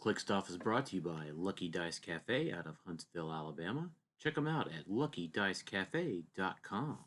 Click Stuff is brought to you by Lucky Dice Cafe out of Huntsville, Alabama. Check them out at luckydicecafe.com.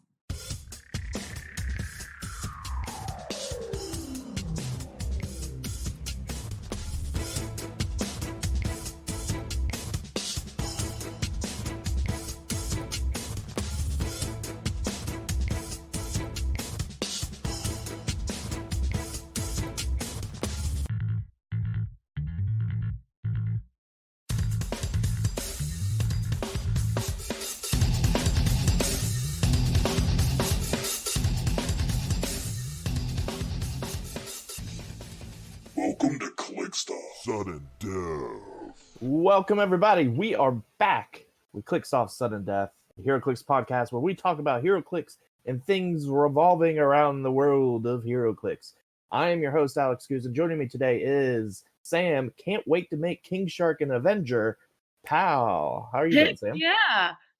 Welcome to Click Stuff Sudden Death. Welcome, everybody. We are back with Clicksoft Sudden Death, the HeroClix podcast, where we talk about HeroClix and things revolving around the world of HeroClix. I am your host, Alex Coos, and joining me today is Sam. Can't wait to make King Shark an Avenger. Powell, how are you doing, Sam?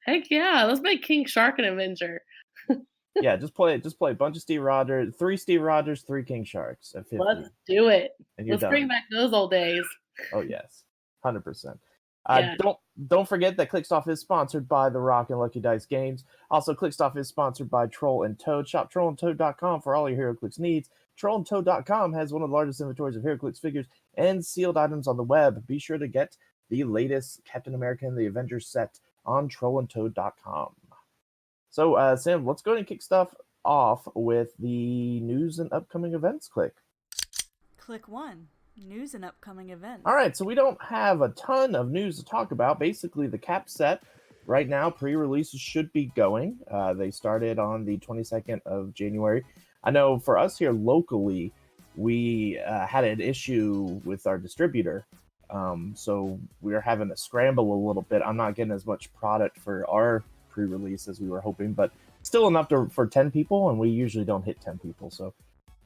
Heck yeah! Let's make King Shark an Avenger. Yeah, just play a bunch of Steve Rogers, 3 Steve Rogers, 3 King Sharks at 50. Let's do it. And you're Let's done. bring back those old days. Oh yes, 100%. Yeah. Don't forget that Clickstuff is sponsored by the Rock and Lucky Dice games. Also, Clickstuff is sponsored by Troll and Toad. Shop trollandtoad.com for all your HeroClix needs. Trollandtoad.com has one of the largest inventories of HeroClix figures and sealed items on the web. Be sure to get the latest Captain America and the Avengers set on trollandtoad.com. So, Sam, let's go ahead and kick stuff off with the news and upcoming events click. Click 1. News and upcoming events. All right, so we don't have a ton of news to talk about. Basically, the Cap set right now, pre-releases should be going. They started on the 22nd of January. I know for us here locally, we had an issue with our distributor. So we're having to scramble a little bit. I'm not getting as much product for our pre-release as we were hoping, but still enough for 10 people, and we usually don't hit 10 people, so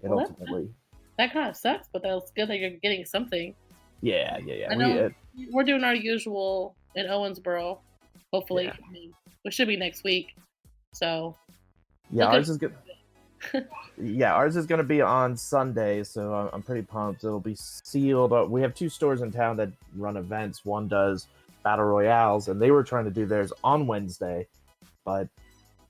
it ultimately... That kind of sucks, but that's good that you're getting something. Yeah. I know we're doing our usual in Owensboro, hopefully. Yeah. I mean, it should be next week, so... Yeah, ours is good. Yeah, ours is going to be on Sunday, so I'm pretty pumped. It'll be sealed. We have 2 stores in town that run events. One does Battle Royales, and they were trying to do theirs on Wednesday, but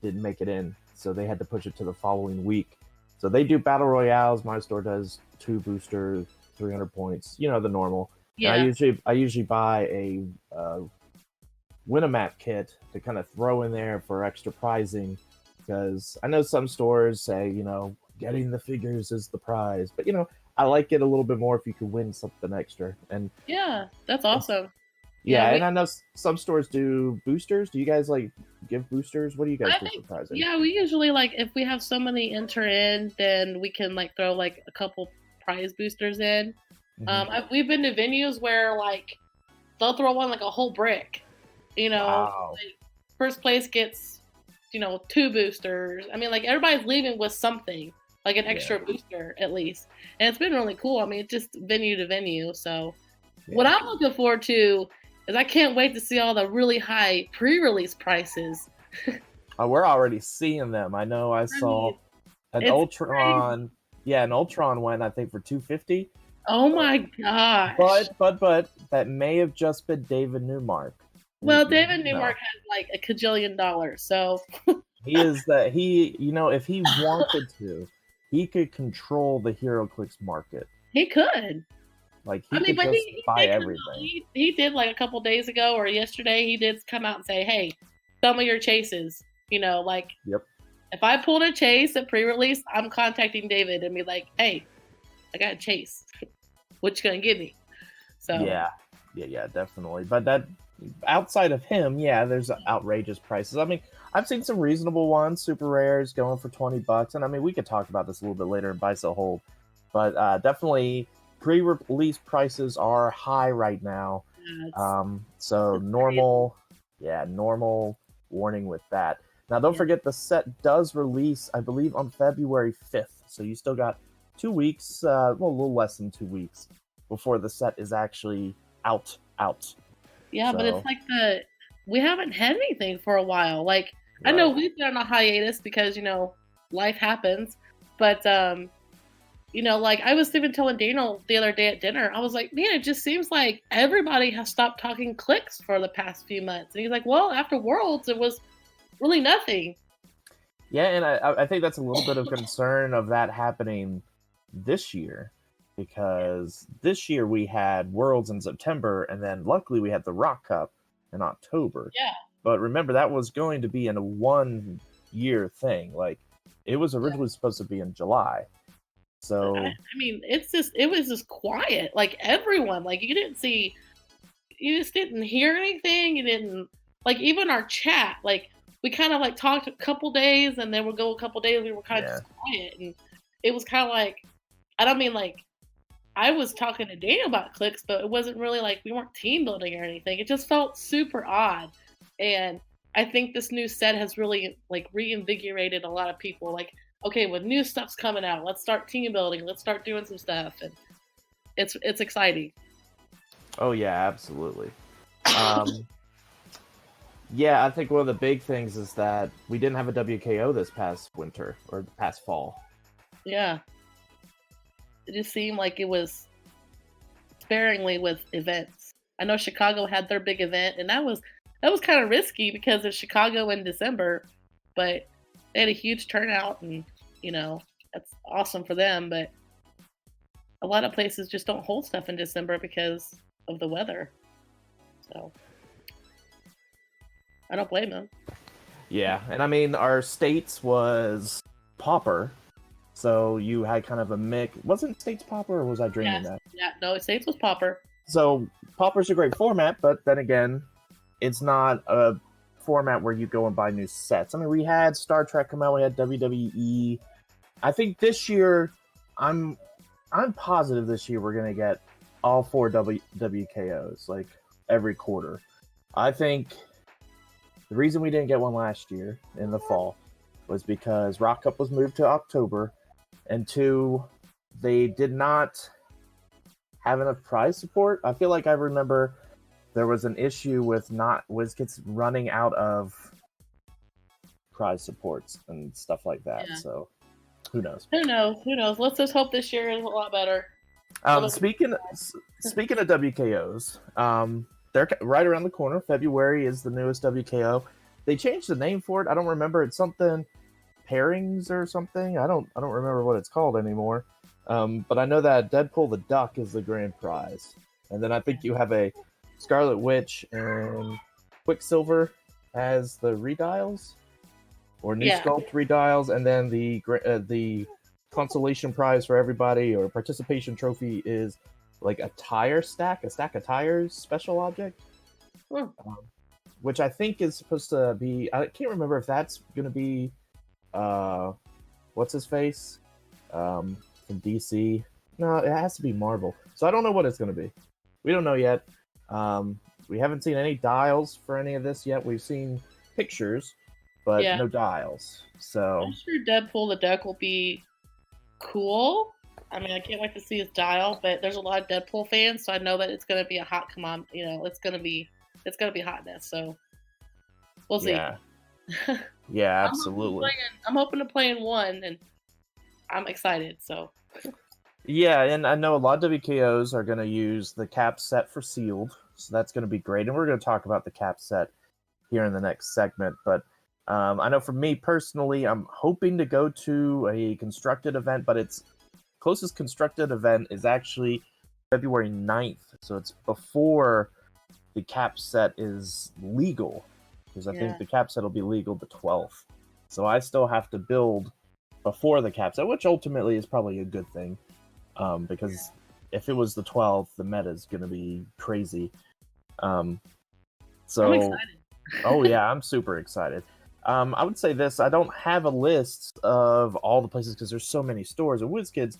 didn't make it in, so they had to push it to the following week. So they do Battle Royales. My store does 2 boosters, 300 points, the normal. Yeah. And I usually buy a Win-A-Map kit to kind of throw in there for extra prizing, because I know some stores say, getting the figures is the prize, but I like it a little bit more if you could win something extra. And yeah, that's awesome. Yeah, and I know some stores do boosters. Do you guys give boosters? What do you guys do for prizing? Yeah, we usually if we have somebody enter in, then we can throw a couple prize boosters in. Mm-hmm. We've been to venues where they'll throw one a whole brick. Wow. First place gets 2 boosters. I mean, everybody's leaving with something, an extra booster at least, and it's been really cool. I mean, it's just venue to venue. So, what I'm looking forward to is I can't wait to see all the really high pre-release prices. We're already seeing them. I know I saw an Ultron. Crazy. Yeah, an Ultron went, I think, for $250. Oh my gosh. But that may have just been David Newmark. Well, David Newmark has $1 kajillion, so he is that if he wanted to, he could control the HeroClix market. He could. He buy everything. He did a couple days ago or yesterday. He did come out and say, "Hey, some of your chases, Yep. If I pulled a chase at pre-release, I'm contacting David and be like, "Hey, I got a chase. What you gonna give me?" So yeah, definitely. But that outside of him, there's outrageous prices. I mean, I've seen some reasonable ones, super rares going for $20, and I mean, we could talk about this a little bit later in Buy Sell Hold, but definitely. Pre-release prices are high right now, so normal warning with that. Now, don't forget the set does release, I believe, on February 5th, so you still got 2 weeks, a little less than 2 weeks before the set is actually out. Yeah, so. But it's we haven't had anything for a while. I know we've been on a hiatus because life happens, but like I was even telling Daniel the other day at dinner, I was like, man, it just seems like everybody has stopped talking clicks for the past few months. And he's like, well, after Worlds, it was really nothing. Yeah, and I think that's a little bit of concern of that happening this year, because this year we had Worlds in September, and then luckily we had the Rock Cup in October. Yeah. But remember, that was going to be in a 1 year thing. Like, it was originally supposed to be in July. So I mean, it was just quiet. Like everyone, like you just didn't hear anything. You didn't like even our chat. Like we kind of like talked a couple days, and then we'll go a couple days. We were kind of just quiet, and it was kind of like I don't mean like I was talking to Daniel about clicks, but it wasn't really like we weren't team building or anything. It just felt super odd, and I think this new set has really like reinvigorated a lot of people. Like, okay, when new stuff's coming out, let's start team building. Let's start doing some stuff, and it's exciting. Oh yeah, absolutely. Yeah, I think one of the big things is that we didn't have a WKO this past winter or past fall. Yeah, it just seemed like it was sparingly with events. I know Chicago had their big event, and that was kind of risky because it's Chicago in December, but they had a huge turnout, and that's awesome for them. But a lot of places just don't hold stuff in December because of the weather. So I don't blame them. Yeah, and I mean, our states was Pauper, so you had kind of a mix. Wasn't states Pauper, or was I dreaming that? Yeah, no, states was Pauper. So Pauper's a great format, but then again, it's not a format where you go and buy new sets. I mean, we had Star Trek come out, we had WWE. I think this year, I'm positive this year we're gonna get all 4 WKOs like every quarter. I think the reason we didn't get one last year in the fall was because Rock Cup was moved to October, and 2, they did not have enough prize support. I feel like I remember there was an issue with WizKids running out of prize supports and stuff like that. Yeah. So who knows? Who knows? Let's just hope this year is a lot better. Speaking of WKOs, they're right around the corner. February is the newest WKO. They changed the name for it. I don't remember. It's something pairings or something. I don't remember what it's called anymore. But I know that Deadpool the Duck is the grand prize, and then I think you have a Scarlet Witch and Quicksilver as the redials or new sculpt redials, and then the consolation prize for everybody or participation trophy is like a stack of tires special object, which I think is supposed to be. I can't remember if that's going to be what's his face from DC. No, it has to be Marvel. So I don't know what it's going to be. We don't know yet. We haven't seen any dials for any of this yet. We've seen pictures, but no dials. So I'm sure Deadpool the Duck will be cool. I mean, I can't wait to see his dial, but there's a lot of Deadpool fans, so I know that it's going to be a hot command. It's going to be hotness. So we'll see. Yeah, absolutely. I'm hoping to play in 1, and I'm excited. So. Yeah, and I know a lot of WKOs are going to use the cap set for sealed, so that's going to be great. And we're going to talk about the cap set here in the next segment. But I know for me personally, I'm hoping to go to a constructed event, but its closest constructed event is actually February 9th. So it's before the cap set is legal, because I think the cap set will be legal the 12th. So I still have to build before the cap set, which ultimately is probably a good thing. Because if it was the 12th, the meta is going to be crazy. I'm excited. Oh yeah, I'm super excited. I would say this: I don't have a list of all the places because there's so many stores. And WizKids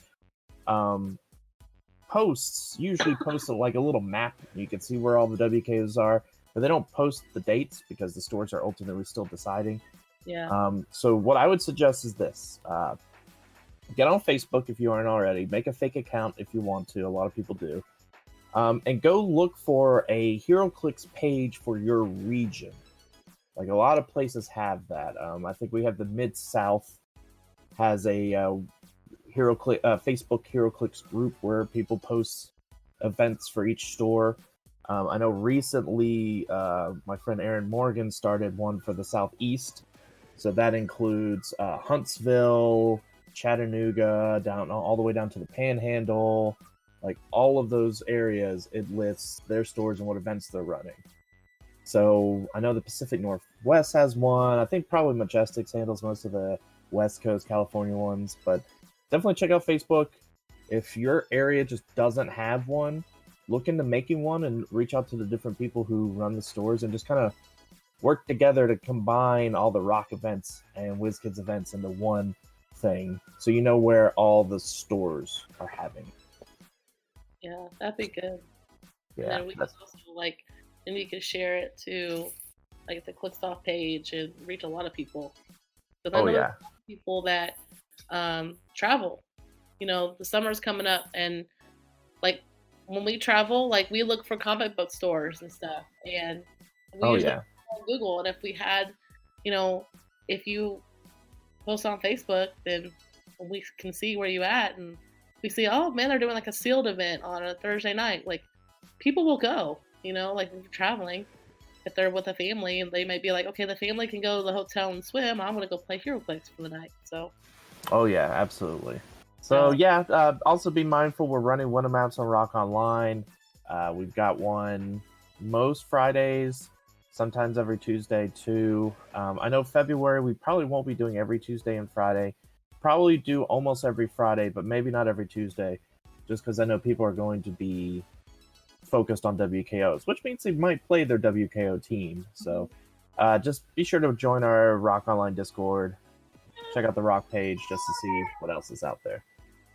usually post like a little map. You can see where all the WKs are, but they don't post the dates because the stores are ultimately still deciding. Yeah. So what I would suggest is this. Get on Facebook if you aren't already. Make a fake account if you want to. A lot of people do. And go look for a HeroClix page for your region. Like a lot of places have that. I think we have the Mid-South has a Facebook HeroClix group where people post events for each store. I know recently my friend Aaron Morgan started one for the Southeast. So that includes Huntsville, Chattanooga, down all the way down to the Panhandle. Like all of those areas, it lists their stores and what events they're running. So I know the Pacific Northwest has one. I think probably Majestics handles most of the West Coast California ones, but definitely check out Facebook. If your area just doesn't have one, look into making one and reach out to the different people who run the stores and just kind of work together to combine all the Rock events and WizKids events into one thing, so you know where all the stores are having it. Yeah, that'd be good. Yeah, and we could also and you could share it to the ClickSoft page and reach a lot of people. But I know there's a lot of people that travel. The summer's coming up, and when we travel, we look for comic book stores and stuff, and we usually on Google. And if we had, if you post on Facebook, then we can see where you at, and we see, oh man, they're doing a sealed event on a Thursday night. People will go, if you're traveling, if they're with a family, and they might be okay, the family can go to the hotel and swim. I'm gonna go play HeroClix for the night. So. Oh yeah, absolutely. So also be mindful. We're running winter maps on Rock Online. We've got one most Fridays, sometimes every Tuesday too. I know February we probably won't be doing every Tuesday and Friday. Probably do almost every Friday, but maybe not every Tuesday, just because I know people are going to be focused on WKOs, which means they might play their WKO team. So just be sure to join our Rock Online Discord. Check out the Rock page just to see what else is out there.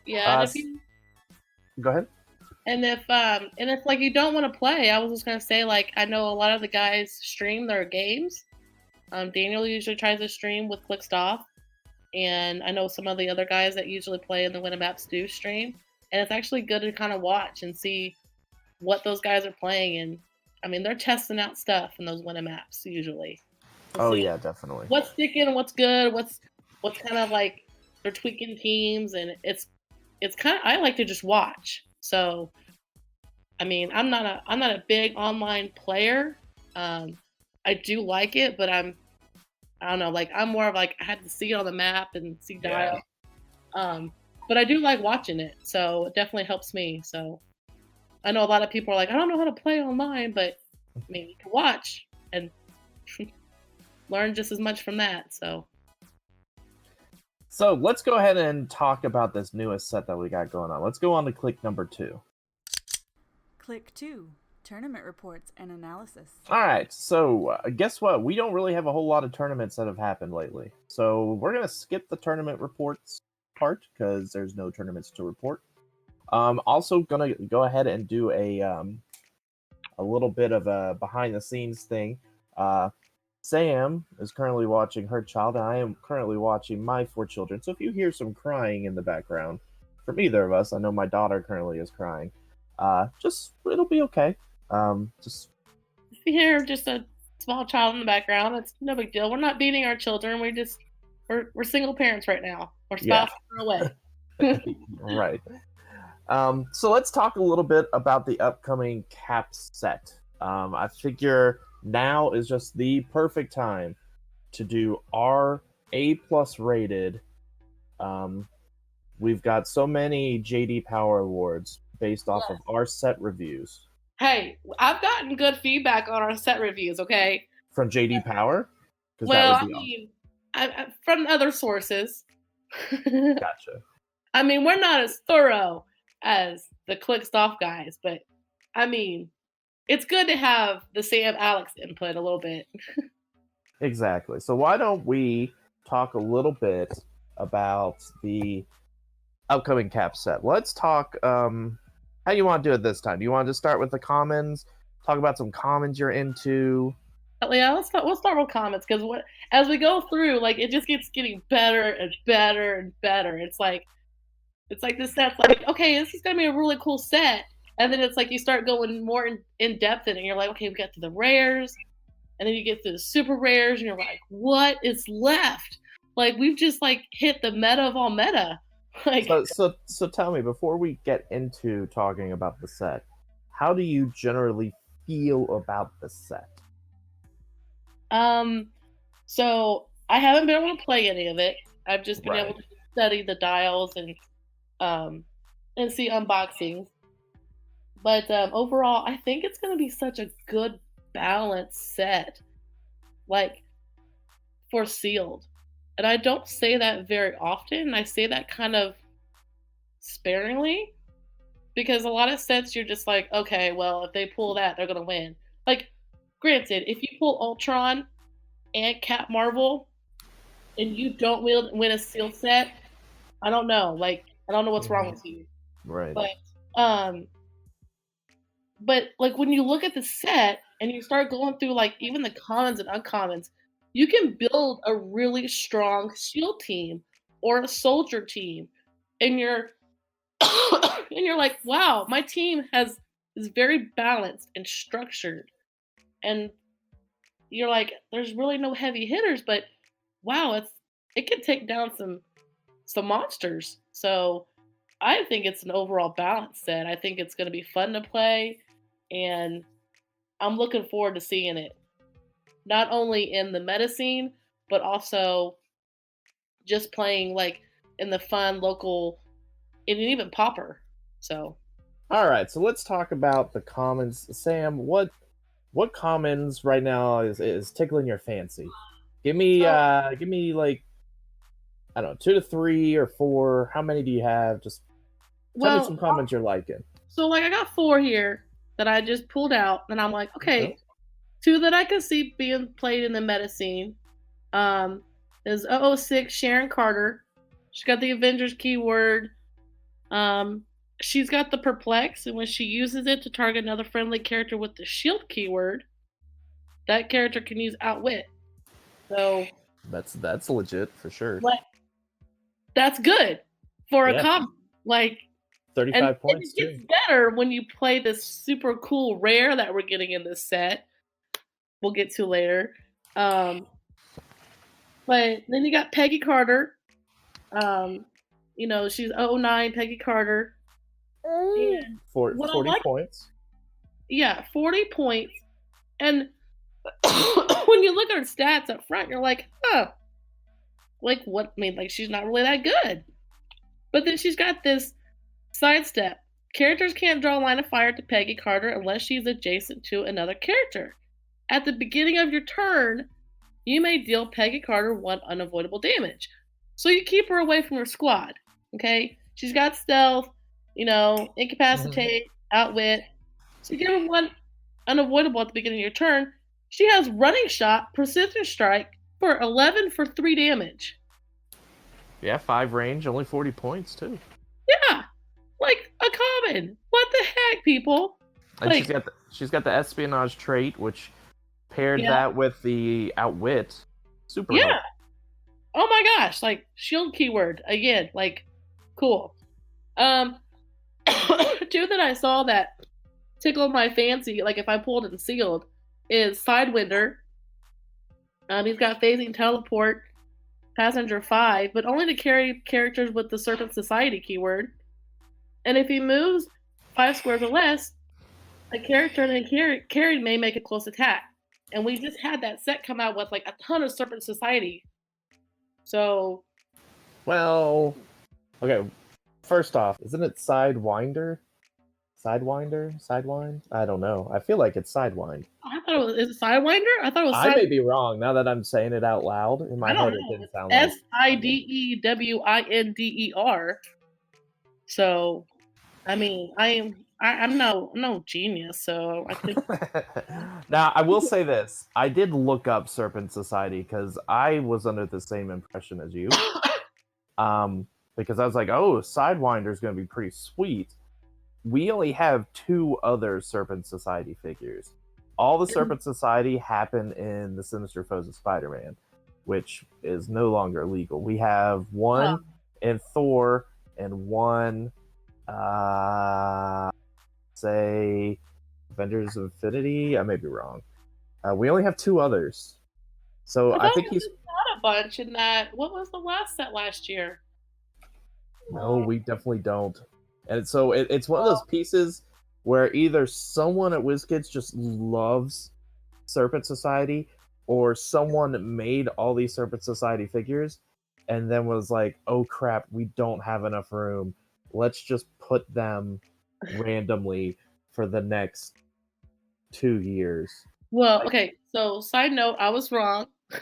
Yeah. Go ahead. And if you don't want to play, I was just gonna say I know a lot of the guys stream their games. Daniel usually tries to stream with ClickSoft, and I know some of the other guys that usually play in the Winter Maps do stream, and it's actually good to kind of watch and see what those guys are playing. And I mean, they're testing out stuff in those Winter Maps usually. Yeah, definitely. What's sticking? What's good? What's kind of they're tweaking teams, and it's kind of, I like to just watch. So, I mean, I'm not a big online player. I do like it, but I don't know, I'm more of I had to see it on the map and see dial. But I do like watching it, so it definitely helps me. So, I know a lot of people are I don't know how to play online, but I mean, you can watch and learn just as much from that. So let's go ahead and talk about this newest set that we got going on. Let's go on to click number 2. Click 2, Tournament Reports and Analysis. All right, so guess what? We don't really have a whole lot of tournaments that have happened lately. So we're going to skip the tournament reports part because there's no tournaments to report. Also going to go ahead and do a little bit of a behind-the-scenes thing. Sam is currently watching her child, and I am currently watching my 4 children. So if you hear some crying in the background from either of us, I know my daughter currently is crying. It'll be okay. If you hear just a small child in the background, it's no big deal. We're not beating our children. We're single parents right now. Our spouses are away. Right. So let's talk a little bit about the upcoming Caps set. I figure now is just the perfect time to do our A+ rated. We've got so many JD Power Awards based off of our set reviews. Hey, I've gotten good feedback on our set reviews, okay? From JD Power? Well, I from other sources. Gotcha. I mean, we're not as thorough as the ClickSoft guys, but I mean, it's good to have the Sam Alex input a little bit. Exactly. So why don't we talk a little bit about the upcoming Cap set? Let's talk, how do you want to do it this time? Do you want to start with the commons? Talk about some commons you're into? Yeah, we'll start with commons, because as we go through, it just keeps getting better and better and better. It's like this set's okay, this is going to be a really cool set. And then it's you start going more in depth in it, and you're okay, we got to the rares, and then you get to the super rares, and you're what is left? We've just hit the meta of all meta. Like, So tell me, before we get into talking about the set, how do you generally feel about the set? so I haven't been able to play any of it. I've just been able Right. to study the dials and see unboxings. But overall, I think it's going to be such a good balanced set, like for sealed. And I don't say that very often. I say that kind of sparingly because a lot of sets you're just like, okay, well, if they pull that, they're going to win. Like, granted, if you pull Ultron and Cap Marvel and you don't win a sealed set, I don't know. Like, I don't know what's wrong with you. Right. Um, but like when you look at the set and you start going through like even the commons and uncommons, you can build a really strong shield team or a soldier team, and you're and you're like, wow, my team is very balanced and structured, and you're like, there's really no heavy hitters, but wow, it can take down some monsters. So I think it's an overall balanced set. I think it's going to be fun to play, and I'm looking forward to seeing it. Not only in the meta scene, but also just playing like in the fun local and even popper. So All right, so let's talk about the commons. Sam, what commons right now is tickling your fancy? Give me like, I don't know, 2 to 3 or 4. How many do you have? Just tell me some commons you're liking. So like I got 4 here that I just pulled out, and I'm like, okay, 2 that I can see being played in the meta scene. Is 006 Sharon Carter. She's got the Avengers keyword. She's got the perplex, and when she uses it to target another friendly character with the shield keyword, that character can use outwit. So That's legit for sure. like that's good for a common. Like 35 points it gets better when you play this super cool rare that we're getting in this set. We'll get to later. But then you got Peggy Carter. She's 09 Peggy Carter. And 40 points. Yeah, 40 points. And when you look at her stats up front, you're like, huh. Like what? I mean, like she's not really that good. But then she's got this sidestep. Characters can't draw a line of fire to Peggy Carter unless she's adjacent to another character. At the beginning of your turn, you may deal Peggy Carter 1 unavoidable damage. So you keep her away from her squad. Okay? She's got stealth, incapacitate, outwit. So you give her 1 unavoidable at the beginning of your turn. She has running shot, precision strike for 11 for 3 damage. Yeah, 5 range, only 40 points too. Yeah. Like a common. What the heck, people? And like, she's got the espionage trait, which paired that with the outwit. Super helpful. Oh my gosh, like shield keyword again, like cool. 2 that I saw that tickled my fancy, like if I pulled and sealed, is Sidewinder. He's got phasing teleport, passenger 5, but only to carry characters with the Serpent Society keyword. And if he moves 5 squares or less, a character that carried may make a close attack. And we just had that set come out with like a ton of Serpent Society. So, well, okay. First off, isn't it Sidewinder? Sidewind? I don't know. I feel like it's Sidewind. I thought it was. Is it Sidewinder? I thought it was. I may be wrong. Now that I'm saying it out loud in my head, it didn't sound like Sidewender. So, I mean, I'm no genius, so I think. Now, I will say this. I did look up Serpent Society because I was under the same impression as you. Because I was like, oh, Sidewinder is going to be pretty sweet. We only have 2 other Serpent Society figures. All the Serpent Society happen in the Sinister Foes of Spider-Man, which is no longer legal. We have 1 in Thor and 1, say, Avengers of Infinity. I may be wrong. We only have 2 others. So I think he's not a bunch in that. What was the last set last year? No, we definitely don't. And so it's one of those pieces where either someone at WizKids just loves Serpent Society, or someone made all these Serpent Society figures and then was like, oh crap, we don't have enough room. Let's just put them randomly for the next 2 years. Well, okay, so side note, I was wrong. I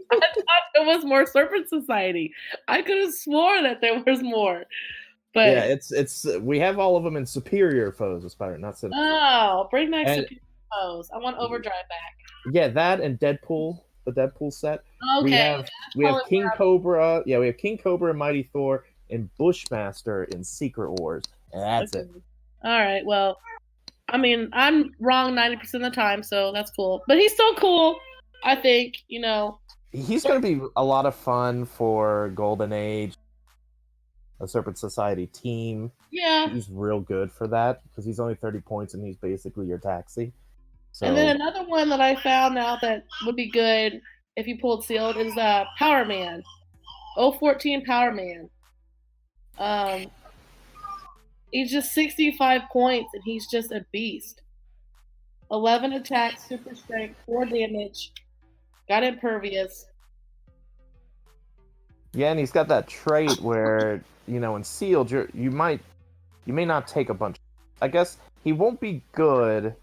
thought there was more Serpent Society. I could have sworn that there was more. But Yeah, it's we have all of them in Superior Foes of Spider, not Superior. oh, bring back And- Superior Foes. I want Overdrive back. Yeah, that and Deadpool, the Deadpool set. We Okay, have that's we have probably King where I'm- Cobra. Yeah, we have King Cobra and Mighty Thor and Bushmaster in Secret Wars, and that's it. All right, well, I mean, I'm wrong 90% of the time, so that's cool. But he's still cool, I think, you know. He's going to be a lot of fun for Golden Age, a Serpent Society team. Yeah. He's real good for that because he's only 30 points and he's basically your taxi. So, And then another one that I found out that would be good if you pulled sealed is Power Man. 014 Power Man. He's just 65 points and he's just a beast. 11 attacks, super strength, 4 damage, got impervious. yeah, and he's got that trait where, in sealed, you may not take a bunch. I guess he won't be good.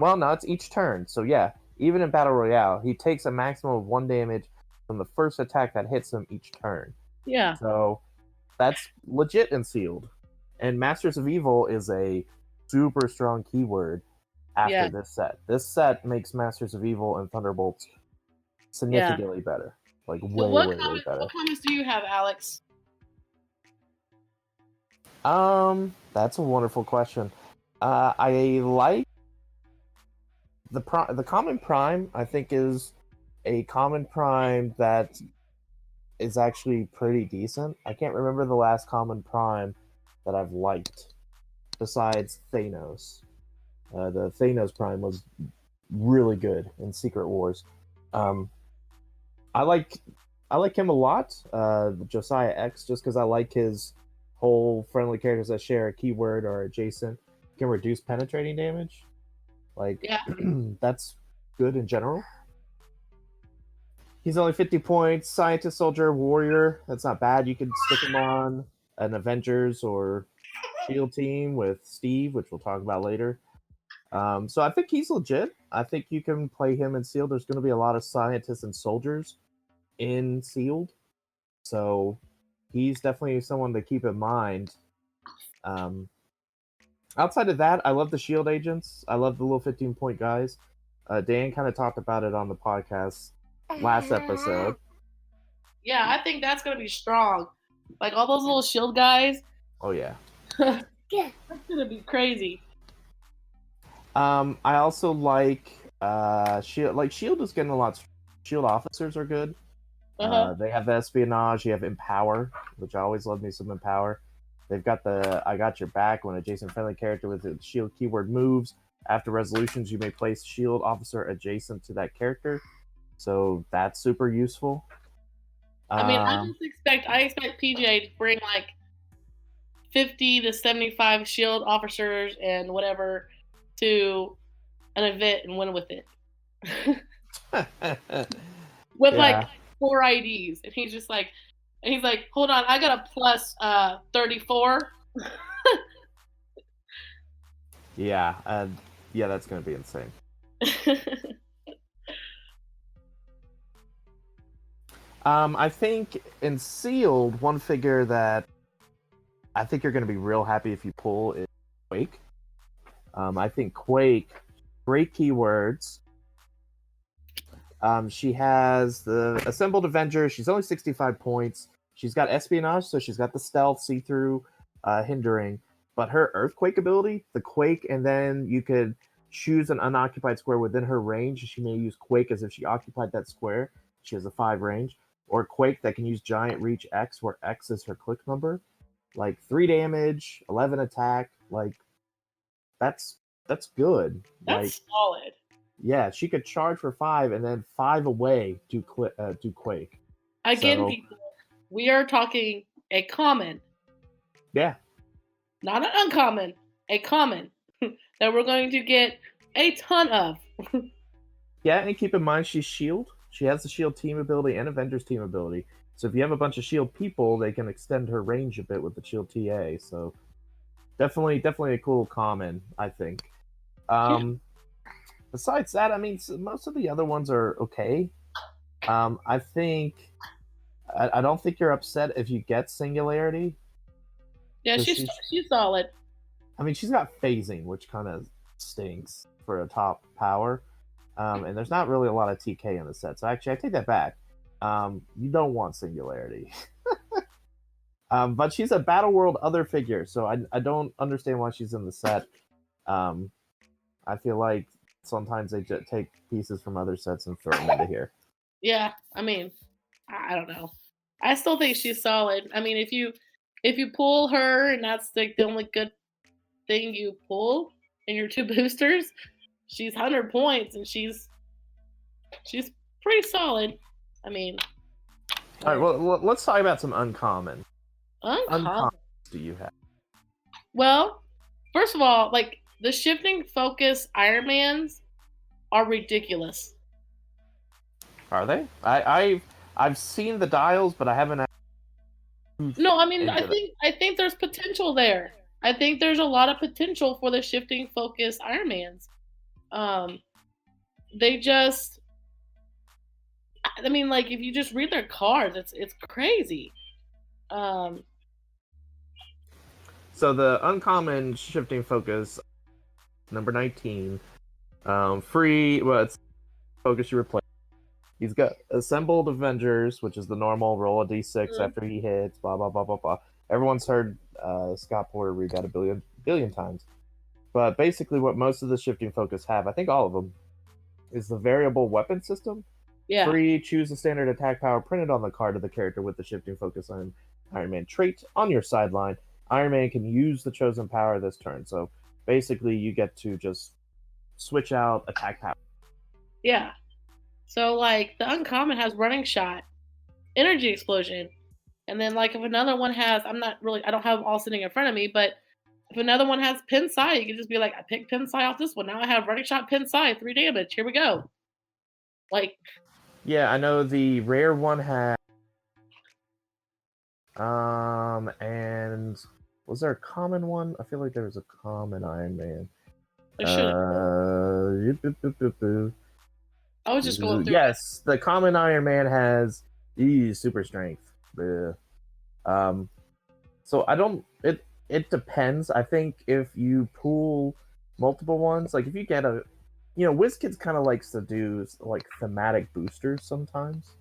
Well, no, it's each turn. So yeah, even in Battle Royale, he takes a maximum of 1 damage from the first attack that hits him each turn. Yeah. So that's legit in sealed. And Masters of Evil is a super strong keyword after this set. This set makes Masters of Evil and Thunderbolts significantly better. Like way, So way better. what comments do you have, Alex? That's a wonderful question. I like the common prime. I think is a common prime that is actually pretty decent. I can't remember the last common prime that I've liked besides Thanos. The Thanos prime was really good in Secret Wars. I like him a lot. Josiah X, just because I like his whole friendly characters that share a keyword or adjacent can reduce penetrating damage. Like, Yeah. That's good in general. He's only 50 points. Scientist, soldier, warrior. That's not bad. You could stick him on an Avengers or Shield team with Steve, which we'll talk about later. So I think he's legit. I think you can play him in Sealed. There's going to be a lot of scientists and soldiers in Sealed. So he's definitely someone to keep in mind. Outside of that, I love the Shield agents. I love the little 15-point guys. Dan kind of talked about it on the podcast last episode. Yeah, I think that's going to be strong. Like all those little shield guys. Oh, yeah. That's going to be crazy. I also like Shield. Like Shield is getting a lot. Shield officers are good. They have the espionage. You have Empower, which I always love me some Empower. They've got the I got your back when adjacent friendly character with the Shield keyword moves. After resolutions, you may place Shield officer adjacent to that character. So that's super useful. I mean, I expect PJ to bring like 50 to 75 Shield officers and whatever to an event and win with it. With like 4 IDs. And he's just like, hold on, I got a plus 34. Yeah, that's going to be insane. I think in Sealed, one figure that I think you're going to be real happy if you pull is Quake. I think Quake, great keywords. She has the Assembled Avengers. She's only 65 points. She's got espionage, so she's got the stealth, see-through, hindering. But her Earthquake ability, the Quake, and then you could choose an unoccupied square within her range. She may use Quake as if she occupied that square. She has a 5 range. Or Quake that can use Giant Reach X, where X is her click number. Like 3 damage, 11 attack. Like, that's good. That's solid. Yeah, she could charge for 5 and then 5 away do Quake. Again, people, we are talking a common, Yeah. Not an uncommon, a common that we're going to get a ton of. Yeah, and keep in mind she's shield. She has the shield team ability and Avengers team ability. So if you have a bunch of shield people, they can extend her range a bit with the shield TA. So definitely a cool common, I think. Besides that, I mean, most of the other ones are okay. I think I don't think you're upset if you get Singularity. Yeah, she's solid. I mean, she's got phasing, which kind of stinks for a top power. And there's not really a lot of TK in the set. So actually, I take that back. You don't want Singularity. But she's a Battle World other figure, so I don't understand why she's in the set. I feel like sometimes they just take pieces from other sets and throw them into here. Yeah, I mean, I don't know. I still think she's solid. I mean, if you pull her and that's like the only good thing you pull in your 2 boosters, she's 100 points and she's pretty solid. I mean, all right. Well, let's talk about some uncommon. Uncommon do you have? Well, first of all, like the shifting focus Ironmans are ridiculous. Are they? I've seen the dials, but I haven't. No, I mean, I think there's potential there. I think there's a lot of potential for the shifting focus Ironmans. They just, I mean, like if you just read their cards, it's crazy. So the uncommon shifting focus, number 19, free. Well, it's focus you replace. He's got assembled Avengers, which is the normal roll a d6 after he hits. Blah blah blah blah blah. Everyone's heard Scott Porter read that a billion times. But basically, what most of the shifting focus have, I think all of them, is the variable weapon system. Yeah. Free, choose a standard attack power printed on the card of the character with the shifting focus on Iron Man trait on your sideline. Iron Man can use the chosen power this turn. So basically, you get to just switch out attack power. Yeah. So like the uncommon has running shot, energy explosion, and then like if another one has, I don't have them all sitting in front of me, but if another one has pin psi, you can just be like, I picked pin psi off this one. Now I have running shot, pin psi, 3 damage. Here we go. Like. Yeah, I know the rare one had. And was there a common one? I feel like there was a common Iron Man. I was just going through. Yes, the common Iron Man has super strength. So I don't. It depends. I think if you pool multiple ones, like if you get a, WizKids kind of likes to do like thematic boosters sometimes.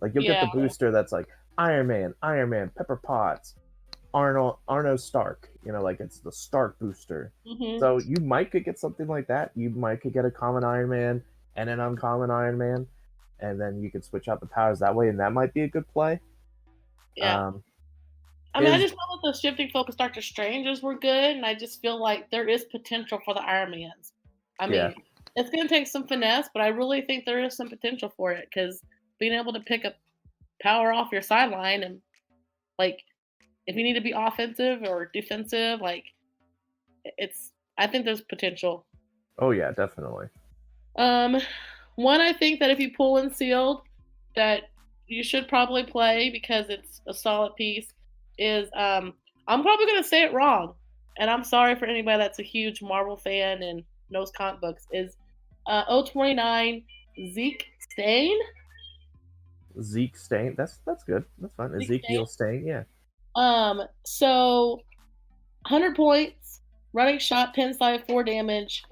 Like you'll get the booster that's like Iron Man, Pepper Potts, Arno Stark. Like it's the Stark booster. Mm-hmm. So you might could get something like that. You might could get a common Iron Man and an uncommon Iron Man, and then you could switch out the powers that way, and that might be a good play. Yeah. I mean, I just know that the shifting focus Doctor Stranges were good, and I just feel like there is potential for the Iron Mans. I mean, it's going to take some finesse, but I really think there is some potential for it, because being able to pick up power off your sideline, and like, if you need to be offensive or defensive, like, I think there's potential. Oh yeah, definitely. One, I think that if you pull in sealed, that you should probably play because it's a solid piece, is I'm probably going to say it wrong, and I'm sorry for anybody that's a huge Marvel fan and knows comic books, is 029 Zeke Stain. Zeke Stain, that's good. That's fine. Ezekiel Stain, yeah. So 100 points, running shot, pin side, 4 damage.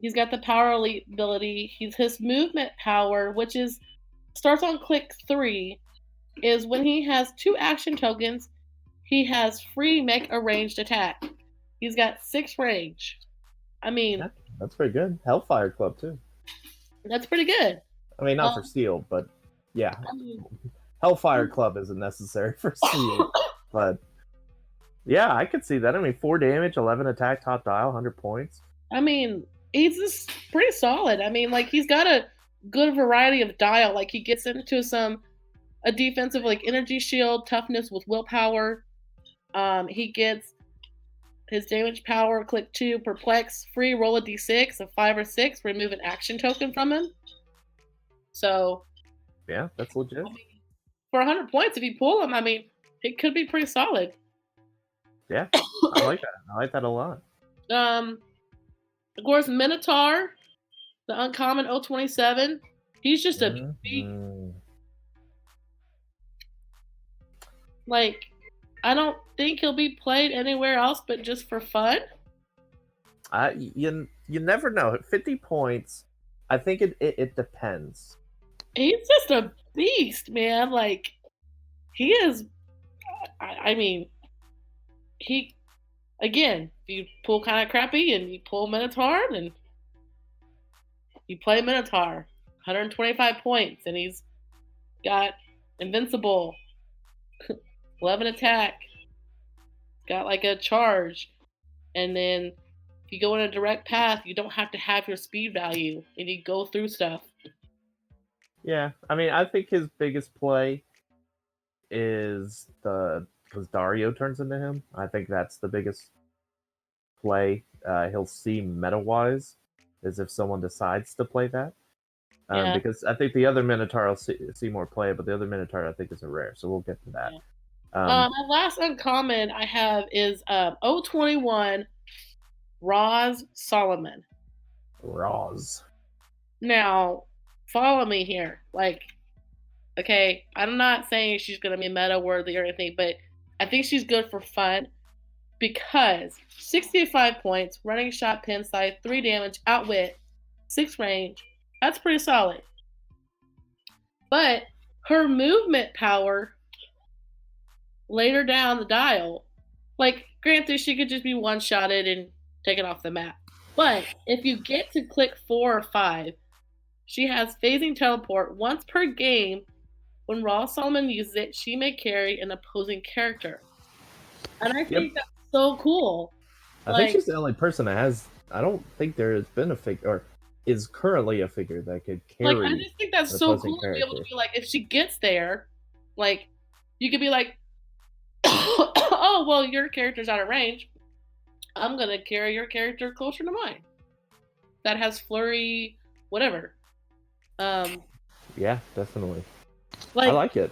He's got the power elite ability. His movement power, which starts on click 3, is when he has 2 action tokens, he has free make a ranged attack. He's got 6 range. I mean, that's pretty good. Hellfire Club too. That's pretty good. I mean, not for Steel, but yeah. Hellfire Club isn't necessary for Steel, but yeah, I could see that. I mean, 4 damage, 11 attack, top dial, 100 points. I mean, he's just pretty solid. I mean, like, he's got a good variety of dial. Like, he gets into a defensive, like, energy shield, toughness with willpower. He gets his damage power, click 2, perplex, free, roll a d6, a 5 or 6, remove an action token from him. So, Yeah, that's legit. For 100 points, if you pull him, I mean, it could be pretty solid. Yeah, I like that. I like that a lot. Of course, Minotaur, the uncommon 027. He's just a beast. Like, I don't think he'll be played anywhere else but just for fun. You never know. 50 points, I think it depends. He's just a beast, man. Like, he is. I mean, he. Again, if you pull kind of crappy and you pull Minotaur, then you play Minotaur. 125 points, and he's got invincible, 11 attack, got like a charge, and then if you go in a direct path, you don't have to have your speed value, and you go through stuff. Yeah, I mean, I think his biggest play is because Dario turns into him. I think that's the biggest play he'll see meta-wise, is if someone decides to play that. Yeah. Because I think the other Minotaur will see more play, but the other Minotaur I think is a rare, so we'll get to that. Yeah. My last uncommon I have is 021 Roz Solomon. Roz. Now, follow me here. Like, okay, I'm not saying she's going to be meta-worthy or anything, but I think she's good for fun because 65 points, running shot, pin size, 3 damage, outwit, 6 range. That's pretty solid. But her movement power later down the dial, like, granted, she could just be one-shotted and taken off the map. But if you get to click 4 or 5, she has phasing teleport once per game. When Roz Solomon uses it, she may carry an opposing character. And I think that's so cool. I think she's the only person that has. I don't think there has been a figure, or is currently a figure that could carry. Like, I just think that's so cool to be able to be like, if she gets there, like, you could be like, oh, well, your character's out of range. I'm going to carry your character closer to mine. That has flurry, whatever. Yeah, definitely. Like, I like it.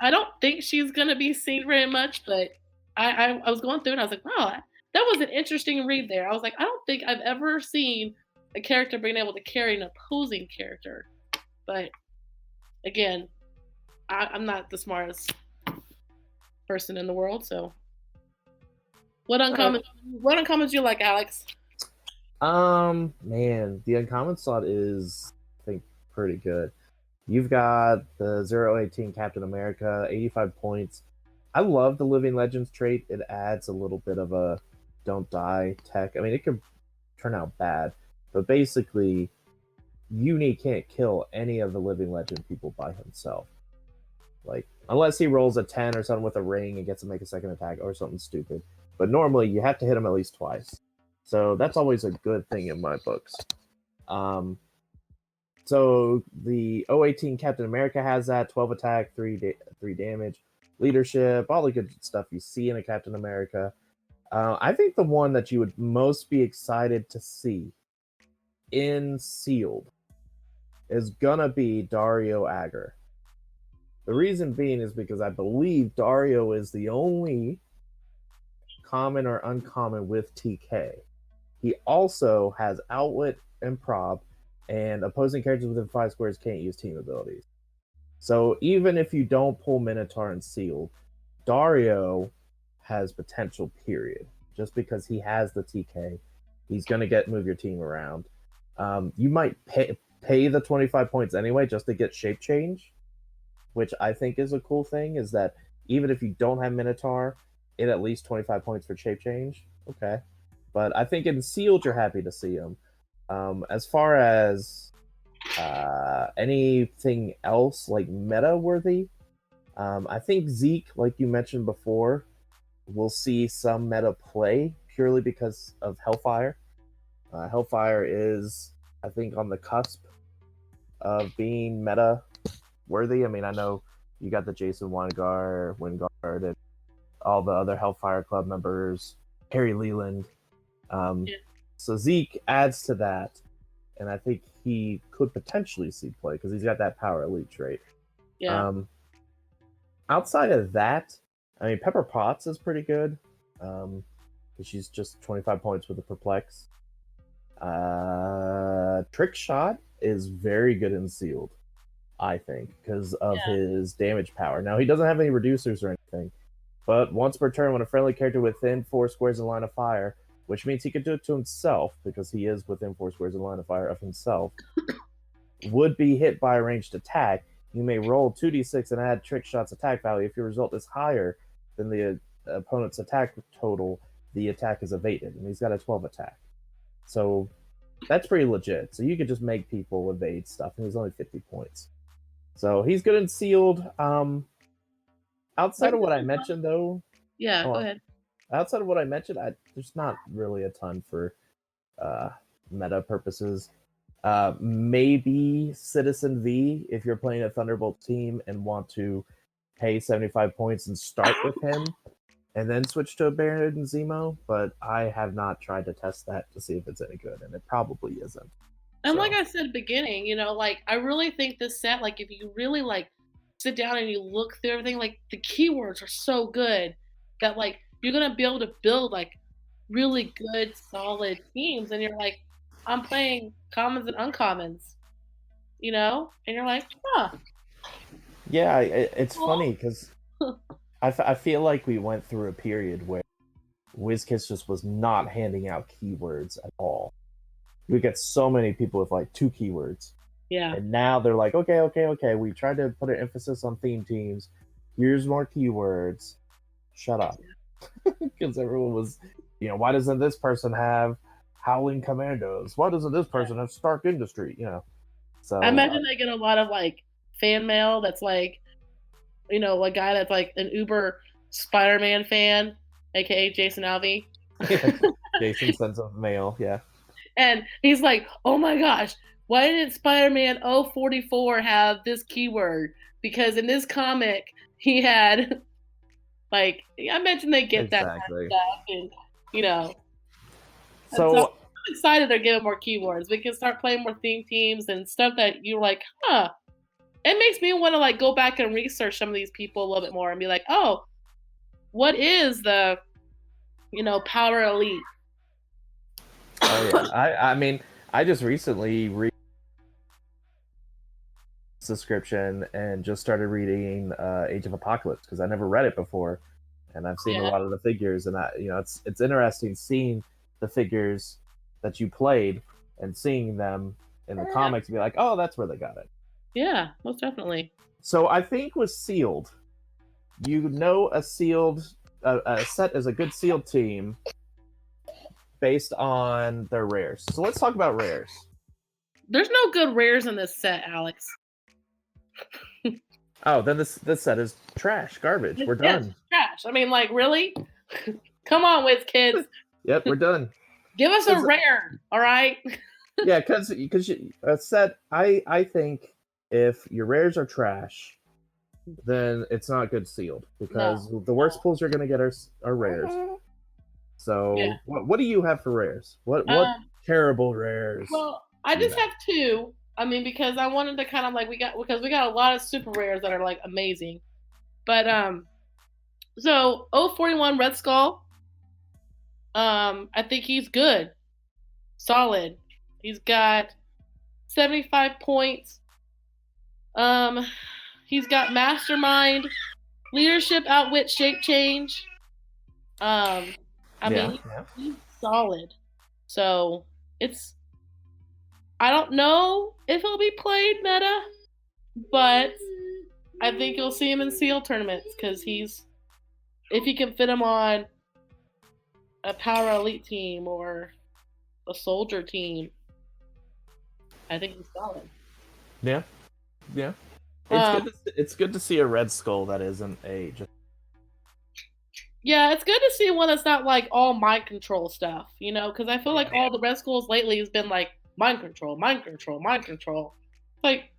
I don't think she's going to be seen very much, but I was going through and I was like, wow, that was an interesting read there. I was like, I don't think I've ever seen a character being able to carry an opposing character. But again, I'm not the smartest person in the world, so what uncommons you like, Alex? Man, the uncommon slot is, I think, pretty good. You've got the 018 Captain America, 85 points. I love the Living Legends trait. It adds a little bit of a don't die tech. I mean, it could turn out bad, but basically, Uni can't kill any of the Living Legend people by himself. Like, unless he rolls a 10 or something with a ring and gets to make a second attack or something stupid. But normally, you have to hit him at least twice. So that's always a good thing in my books. So the 018 Captain America has that 12 attack, 3 damage, leadership, all the good stuff you see in a Captain America. I think the one that you would most be excited to see in sealed is gonna be Dario Agger. The reason being is because I believe Dario is the only common or uncommon with TK. He also has outwit and prob, and opposing characters within 5 squares can't use team abilities. So even if you don't pull Minotaur and Sealed, Dario has potential, period. Just because he has the TK, he's going to move your team around. You might pay the 25 points anyway just to get shape change, which I think is a cool thing, is that even if you don't have Minotaur, it at least 25 points for shape change. Okay. But I think in Sealed, you're happy to see him. As far as anything else like meta worthy, I think Zeke, like you mentioned before, will see some meta play purely because of Hellfire. Hellfire is, I think, on the cusp of being meta worthy. I mean, I know you got the Jason Wingard and all the other Hellfire Club members, Harry Leland. Yeah. So Zeke adds to that, and I think he could potentially see play because he's got that power elite trait. Yeah. Outside of that, I mean, Pepper Potts is pretty good. She's just 25 points with a perplex. Trick Shot is very good in sealed, I think, because of his damage power. Now, he doesn't have any reducers or anything, but once per turn, when a friendly character within 4 squares in line of fire, which means he could do it to himself, because he is within 4 squares in line of fire of himself, would be hit by a ranged attack, you may roll 2d6 and add Trick Shot's attack value. If your result is higher than the opponent's attack total, the attack is evaded, and he's got a 12 attack. So that's pretty legit. So you could just make people evade stuff, and he's only 50 points. So he's good in sealed. Outside of what I mentioned, though... Yeah, go ahead. Outside of what I mentioned, there's not really a ton for meta purposes. Maybe Citizen V, if you're playing a Thunderbolt team and want to pay 75 points and start with him, and then switch to a Baron and Zemo, but I have not tried to test that to see if it's any good, and it probably isn't. And like I said at the beginning, you know, like, I really think this set, like, if you really, like, sit down and you look through everything, like, the keywords are so good that, like, you're going to be able to build, like, really good, solid teams, and you're like, I'm playing commons and uncommons, you know? And you're like, huh. Yeah, it's funny, because I feel like we went through a period where WizKids just was not handing out keywords at all. We get so many people with like 2 keywords. Yeah. And now they're like, okay. We tried to put an emphasis on theme teams. Here's more keywords. Shut up. Because everyone was, you know, why doesn't this person have Howling Commandos? Why doesn't this person have Stark Industry? You know. So I imagine they get a lot of like fan mail that's like, you know, a guy that's like an uber SpiderMan fan, aka Jason Alvey. Jason sends a mail, yeah. And he's like, oh my gosh, why didn't Spider-Man 044 have this keyword? Because in this comic, he had, like, I imagine they get that kind of stuff. And, you know. So I'm excited they're giving more keywords. We can start playing more theme teams and stuff that you're like, huh. It makes me want to, like, go back and research some of these people a little bit more and be like, oh, what is the, you know, Power Elite? Oh yeah, I mean, I just recently read subscription and just started reading Age of Apocalypse because I never read it before, and I've seen a lot of the figures, and it's interesting seeing the figures that you played and seeing them in the comics and be like, oh, that's where they got it. Yeah, most definitely. So I think with sealed, you know, a set is a good sealed team based on their rares. So let's talk about rares. There's no good rares in this set, Alex. Oh, then this set is trash, garbage. We're done. Trash. I mean, like, really? Come on, WizKids. Yep, we're done. Give us a rare, all right? Yeah, because a set, I think if your rares are trash, then it's not good sealed, because the worst pulls you're going to get are rares. So what do you have for rares? What terrible rares? Well, I just have 2. I mean, because I wanted to kind of like, we got a lot of super rares that are like amazing. But so 041 Red Skull, I think he's good. Solid. He's got 75 points. He's got Mastermind, Leadership, Outwit, Shape Change. I mean, he's solid. So I don't know if he'll be played meta, but I think you'll see him in seal tournaments because if you can fit him on a Power Elite team or a Soldier team, I think he's solid. Yeah. It's good to see a Red Skull that isn't a just. Yeah, it's good to see one that's not like all mind control stuff, you know, because I feel like all the Red Skulls lately has been like mind control. Like,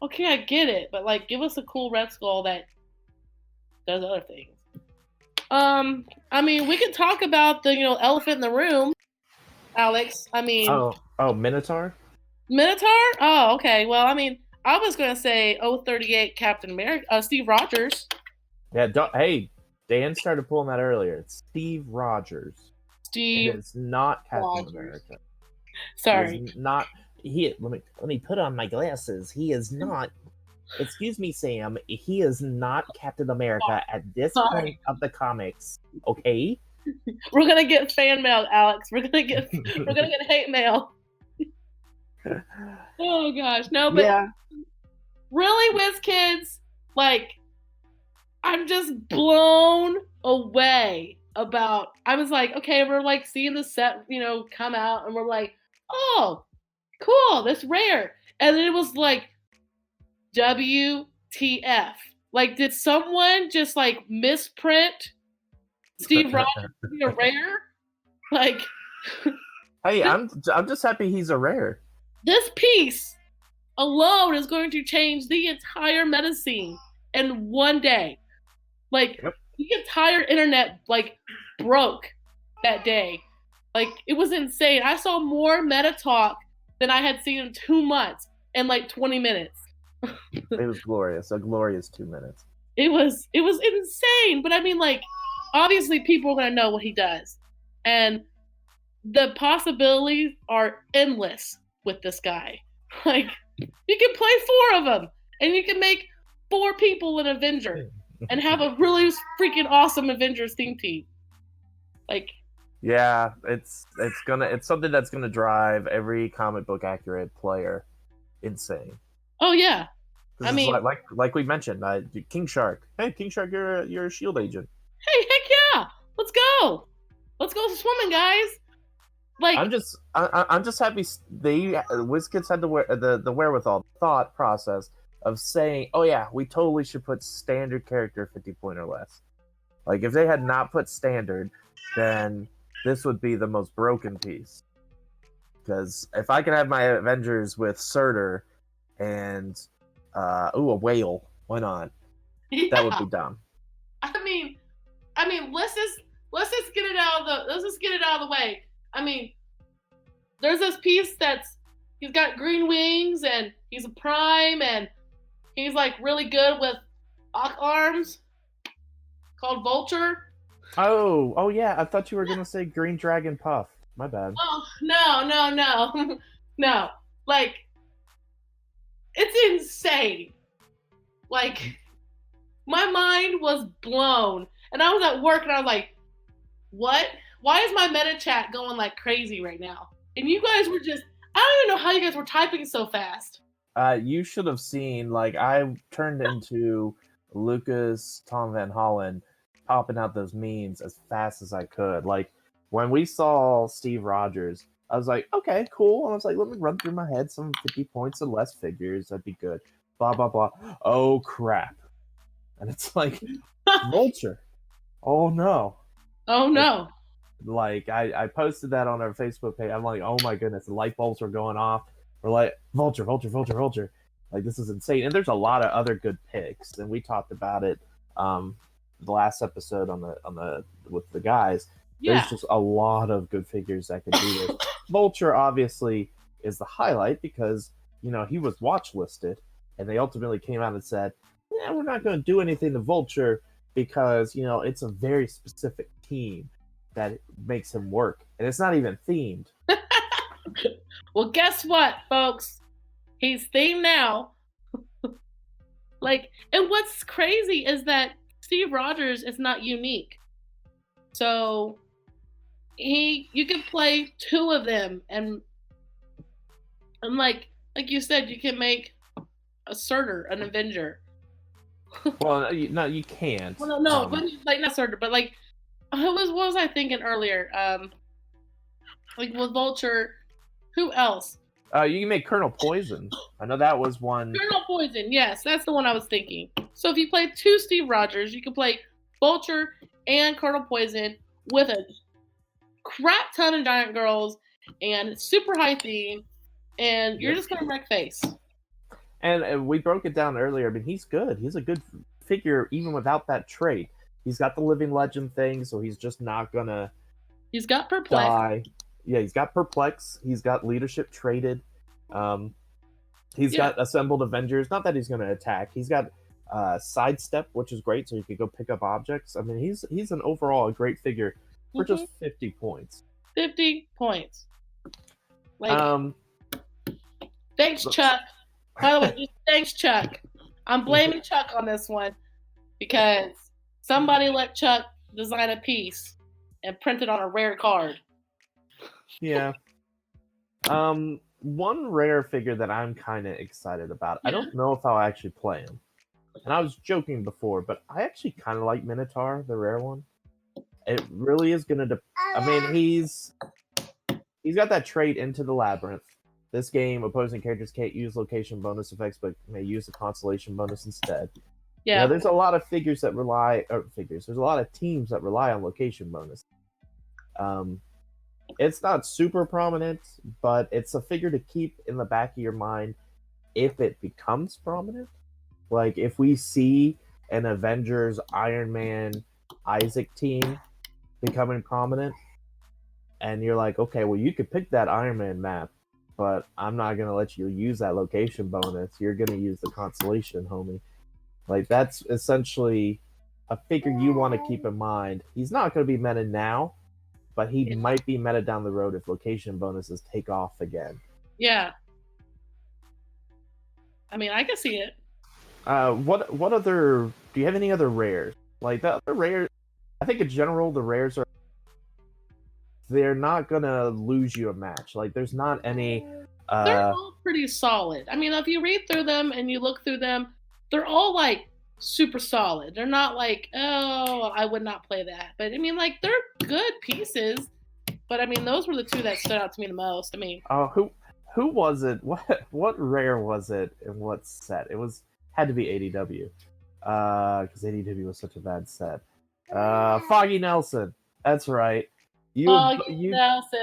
okay, I get it, but like, give us a cool Red Skull that does other things. I mean, we can talk about the elephant in the room, Alex. I mean, Minotaur. Minotaur. Oh, okay. Well, I mean, I was gonna say 038 Captain America, Steve Rogers. Yeah. Hey, Dan started pulling that earlier. It's Steve Rogers. Steve. It is not Captain Rogers. America. Sorry. He is not. Let me put on my glasses. He is not. Excuse me, Sam. He is not Captain America at this point of the comics. Okay. We're gonna get fan mail, Alex. We're gonna get hate mail. Oh gosh, no, but yeah. Really, WizKids, like, I'm just blown away about. I was like, okay, we're like seeing the set, come out, and we're like, oh, cool, that's rare, and then it was like, WTF? Like, did someone just like misprint Steve Rogers to be a rare? Like, hey, I'm just happy he's a rare. This piece alone is going to change the entire meta scene in one day. Like, the entire internet like broke that day. Like, it was insane. I saw more meta talk than I had seen in 2 months in like 20 minutes. It was glorious. A glorious 2 minutes. It was insane. But I mean, like, obviously people are gonna know what he does. And the possibilities are endless with this guy. Like, you can play 4 of them, and you can make 4 people an Avenger and have a really freaking awesome Avengers theme team. Like, yeah, it's something that's gonna drive every comic book accurate player insane. Oh yeah, I mean, like we mentioned, King Shark. Hey, King Shark, you're a Shield agent. Hey, heck yeah, let's go swimming, guys. Like, I'm just happy WizKids had the wherewithal, thought process of saying, oh yeah, we totally should put standard character 50 point or less. Like, if they had not put standard, then this would be the most broken piece. Because if I can have my Avengers with Surtur and a whale, why not? yeah. That would be dumb. I mean, let's just get it out of the way. I mean, there's this piece he's got green wings and he's a prime and he's like really good with arms called Vulture. Oh yeah, I thought you were gonna say Green Dragon Puff. My bad. Oh no. No. Like, it's insane. Like, my mind was blown. And I was at work and I was like, what? Why is my meta chat going like crazy right now? And you guys were just, I don't even know how you guys were typing so fast. You should have seen, like, I turned into Lucas Tom Van Hollen popping out those memes as fast as I could. Like, when we saw Steve Rogers, I was like, okay, cool. And I was like, let me run through my head some 50 points and less figures. That'd be good. Blah, blah, blah. Oh, crap. And it's like, Vulture. Oh, no. Oh, no. Like, I posted that on our Facebook page. I'm like, oh, my goodness. The light bulbs were going off. We're like, Vulture. Like, this is insane. And there's a lot of other good picks. And we talked about it the last episode on the with the guys. Yeah. There's just a lot of good figures that can do this. Vulture obviously is the highlight because, he was watch listed, and they ultimately came out and said, yeah, we're not going to do anything to Vulture because, it's a very specific team that makes him work. And it's not even themed. Well, guess what, folks? He's themed now. Like, and what's crazy is that Steve Rogers is not unique. So you can play 2 of them, and like you said, you can make a Surtur, an Avenger. Well, no, you can't. Well, no, but like not Surtur, but like, what was I thinking earlier? Like with Vulture, who else? You can make Colonel Poison. I know that was one. Colonel Poison, yes, that's the one I was thinking. So if you play 2 Steve Rogers, you can play Vulture and Colonel Poison with a crap ton of giant girls and super high theme, and you're just gonna wreck face. And we broke it down earlier. I mean, he's good. He's a good figure even without that trait. He's got the living legend thing, so he's just not gonna He's got perplexed. die. Yeah, he's got perplex. He's got leadership traded. He's got assembled Avengers. Not that he's gonna attack. He's got sidestep, which is great, so you can go pick up objects. I mean, he's an overall a great figure for just 50 points. 50 points. Like, thanks, Chuck. By the way, just thanks, Chuck. I'm blaming Chuck on this one because somebody let Chuck design a piece and print it on a rare card. Yeah. One rare figure that I'm kind of excited about. I don't know if I'll actually play him. And I was joking before, but I actually kind of like Minotaur, the rare one. It really is going to... I mean, he's got that trait Into the Labyrinth. This game, opposing characters can't use location bonus effects, but may use the constellation bonus instead. Yeah. You know, there's a lot of figures that rely... There's a lot of teams that rely on location bonus. It's not super prominent, but it's a figure to keep in the back of your mind if it becomes prominent. Like, if we see an Avengers, Iron Man, Isaac team becoming prominent, and you're like, okay, well, you could pick that Iron Man map, but I'm not going to let you use that location bonus. You're going to use the constellation, homie. Like, that's essentially a figure you want to keep in mind. He's not going to be meta now, but he might be meta down the road if location bonuses take off again. Yeah. I mean, I can see it. What other... Do you have any other rares? Like, the other rares... I think in general, the rares are... They're not gonna lose you a match. Like, there's not any... They're all pretty solid. I mean, if you read through them and you look through them, they're all, like, super solid. They're not like, oh, I would not play that. But, I mean, like, they're good pieces. But, I mean, those were the two that stood out to me the most. I mean... Who was it? What rare was it in what set? It had to be ADW. Because ADW was such a bad set. Foggy Nelson. That's right. Nelson.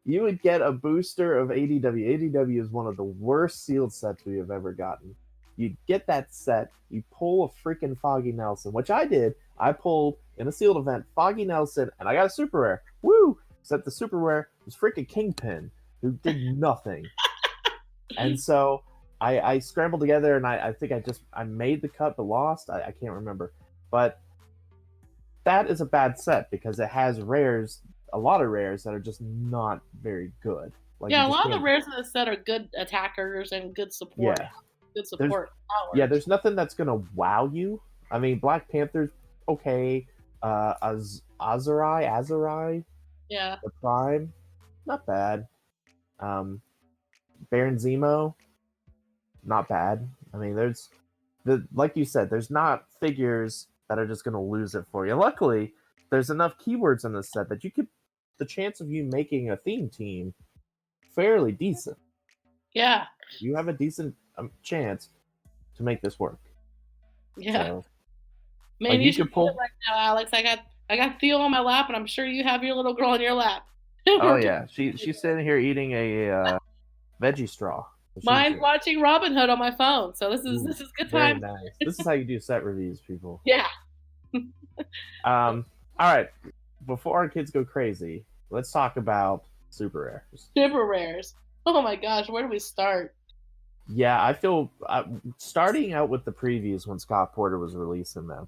You would get a booster of ADW. ADW is one of the worst sealed sets we have ever gotten. You'd get that set, you pull a freaking Foggy Nelson, which I did. I pulled, in a sealed event, Foggy Nelson, and I got a super rare. Woo! Except the super rare was freaking Kingpin, who did nothing. And so I scrambled together, and I think I made the cut but lost. I can't remember. But that is a bad set because it has rares, a lot of rares that are just not very good. Like, yeah, a lot of the rares in the set are good attackers and good support. Yeah. Good support. Yeah, there's nothing that's going to wow you. I mean, Black Panther's okay. Azurai? Yeah. The Prime? Not bad. Baron Zemo? Not bad. I mean, like you said, there's not figures that are just going to lose it for you. Luckily, there's enough keywords in this set that the chance of you making a theme team fairly decent. Yeah. You have a decent chance to make this work. Yeah. So, man, like, you should pull it right now, Alex. I got Theo on my lap, and I'm sure you have your little girl on your lap. Oh yeah, she's sitting here eating a veggie straw. Mine's watching Robin Hood on my phone, so this is good time. Very nice. This is how you do set reviews, people. Yeah. All right. Before our kids go crazy, let's talk about super rares. Super rares. Oh my gosh, where do we start? Yeah, I feel starting out with the previews when Scott Porter was releasing them,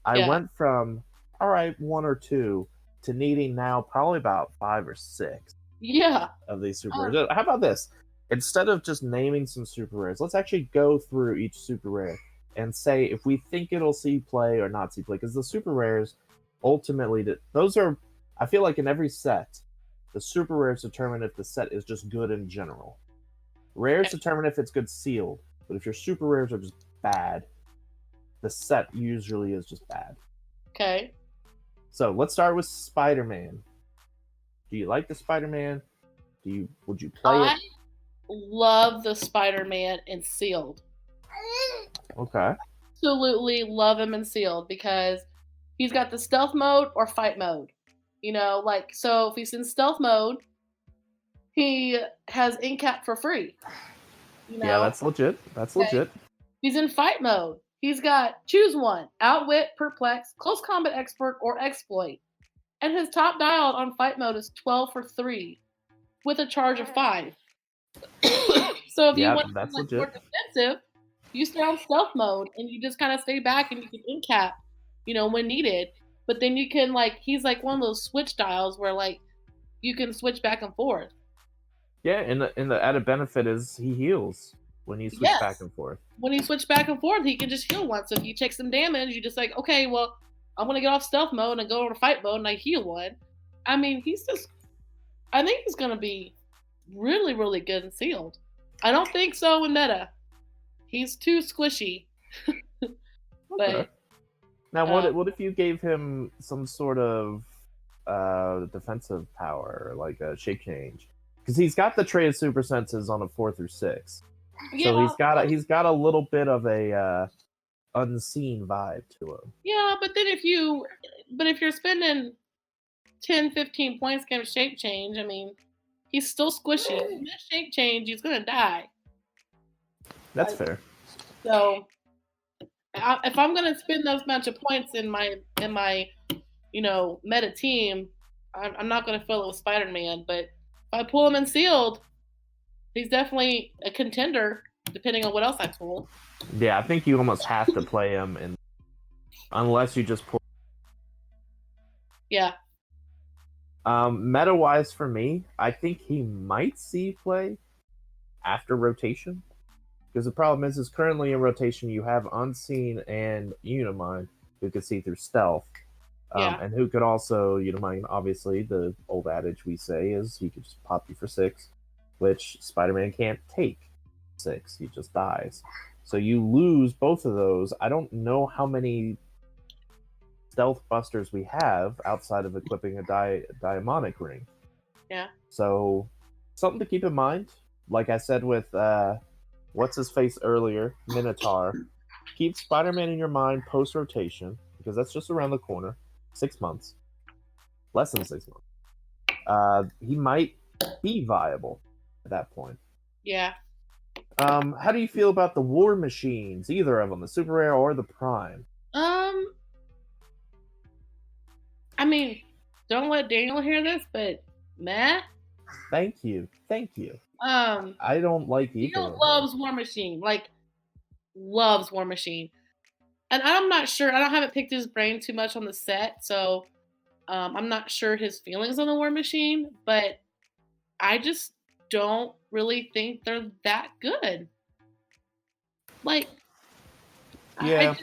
I went from one or two to needing now probably about 5 or 6. Yeah. Of these super rares. How about this? Instead of just naming some super rares, let's actually go through each super rare and say if we think it'll see play or not see play. Because the super rares, ultimately, those are, I feel like in every set, the super rares determine if the set is just good in general. Rares determine if it's good sealed, but if your super rares are just bad, the set usually is just bad. Okay. So let's start with SpiderMan. Do you like the SpiderMan? Would you play it? Love the SpiderMan in sealed. Okay. Absolutely love him in sealed because he's got the stealth mode or fight mode. You know, like, so if he's in stealth mode, he has incap for free. You know? Yeah, that's legit. That's legit. He's in fight mode. He's got choose one: Outwit, Perplex, Close Combat Expert, or Exploit. And his top dial on fight mode is 12 for 3 with a charge of 5. So if you want to be more defensive, you stay on stealth mode and you just kind of stay back and you can in-cap, when needed. But then you can, he's like one of those switch dials where, you can switch back and forth. Yeah, and the added benefit is he heals when you switch back and forth. When you switch back and forth, he can just heal once. So if you take some damage, you just okay, well, I'm going to get off stealth mode and go over to fight mode and I heal one. I mean, I think he's going to be really, really good and sealed. I don't think so in meta. He's too squishy. But okay. Now, what if you gave him some sort of defensive power, like a shape change? Because he's got the trait of super senses on a 4 through 6, so he's got a little bit of a unseen vibe to him. Yeah, but then if you're spending 10, 15 points getting shape change, I mean, he's still squishy. If that shape change, he's gonna die. That's fair. So, if I'm gonna spend those bunch of points in my meta team, I'm not gonna fill it with SpiderMan. But if I pull him in sealed, he's definitely a contender, depending on what else I pull. Yeah, I think you almost have to play him, unless you just pull. Yeah. Meta-wise for me, I think he might see play after rotation. Because the problem is currently in rotation you have Unseen and Unimind, who can see through stealth. And who could also, Unimind, obviously, the old adage we say is he could just pop you for 6, which Spider-Man can't take 6. He just dies. So you lose both of those. I don't know how many stealth busters we have outside of equipping a Diamonic Ring. Yeah. So, something to keep in mind. Like I said with, what's-his-face earlier, Minotaur. Keep Spider-Man in your mind post-rotation, because that's just around the corner. 6 months. Less than 6 months. He might be viable at that point. Yeah. How do you feel about the War Machines? Either of them, the Super Rare or the Prime? I mean, don't let Daniel hear this, but meh. Thank you. I don't like either. Daniel loves War Machine. Loves War Machine. And I'm not sure. I haven't picked his brain too much on the set, so I'm not sure his feelings on the War Machine, but I just don't really think they're that good. Yeah.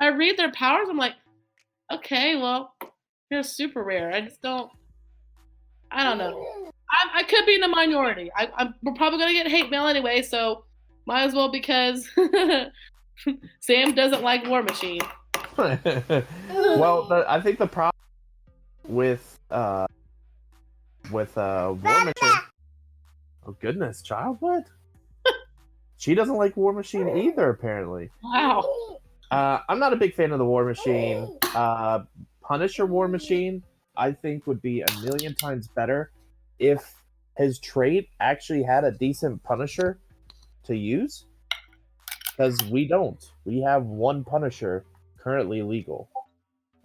I read their powers, I'm like, okay, well, they're super rare. I don't know. I could be in the minority. We're probably going to get hate mail anyway, so might as well, because Sam doesn't like War Machine. Well, I think the problem with War Machine... Oh, goodness, child, what? She doesn't like War Machine either, apparently. Wow. I'm not a big fan of the War Machine. Punisher War Machine, I think, would be a million times better if his trait actually had a decent Punisher to use. Because we don't. We have one Punisher currently legal.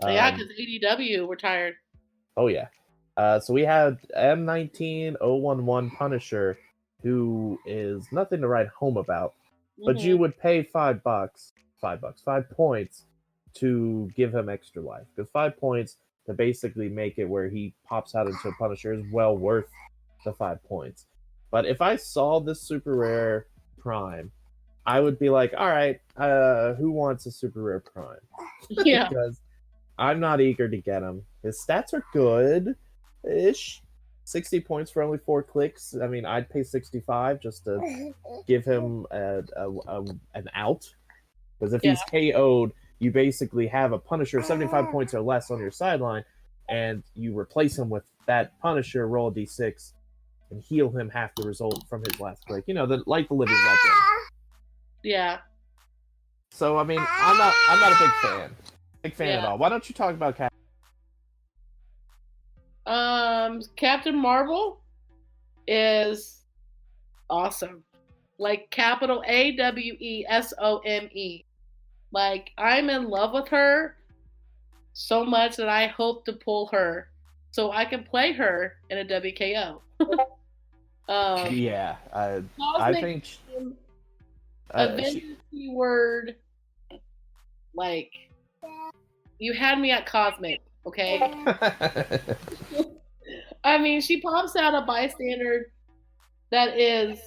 Yeah, because ADW retired. Oh, yeah. So we have M19011 Punisher, who is nothing to write home about. But you would pay $5 points to give him extra life. Because 5 points to basically make it where he pops out into a Punisher is well worth the 5 points. But if I saw this super rare Prime, I would be like, all right, who wants a super rare Prime? Yeah. Because I'm not eager to get him. His stats are good-ish. 60 points for only 4 clicks. I mean, I'd pay 65 just to give him an out. Because if he's KO'd, you basically have a Punisher 75 points or less on your sideline, and you replace him with that Punisher, roll a d6, and heal him half the result from his last click. You know, like the Living Legend. Yeah. So, I mean, I'm not a big fan. At all. Why don't you talk about Captain Marvel is awesome. Like capital AWESOME. Like, I'm in love with her so much that I hope to pull her so I can play her in a WKO. Yeah, I Cosmic think Avengers keyword, like, you had me at Cosmic, okay? I mean, she pops out a bystander that is,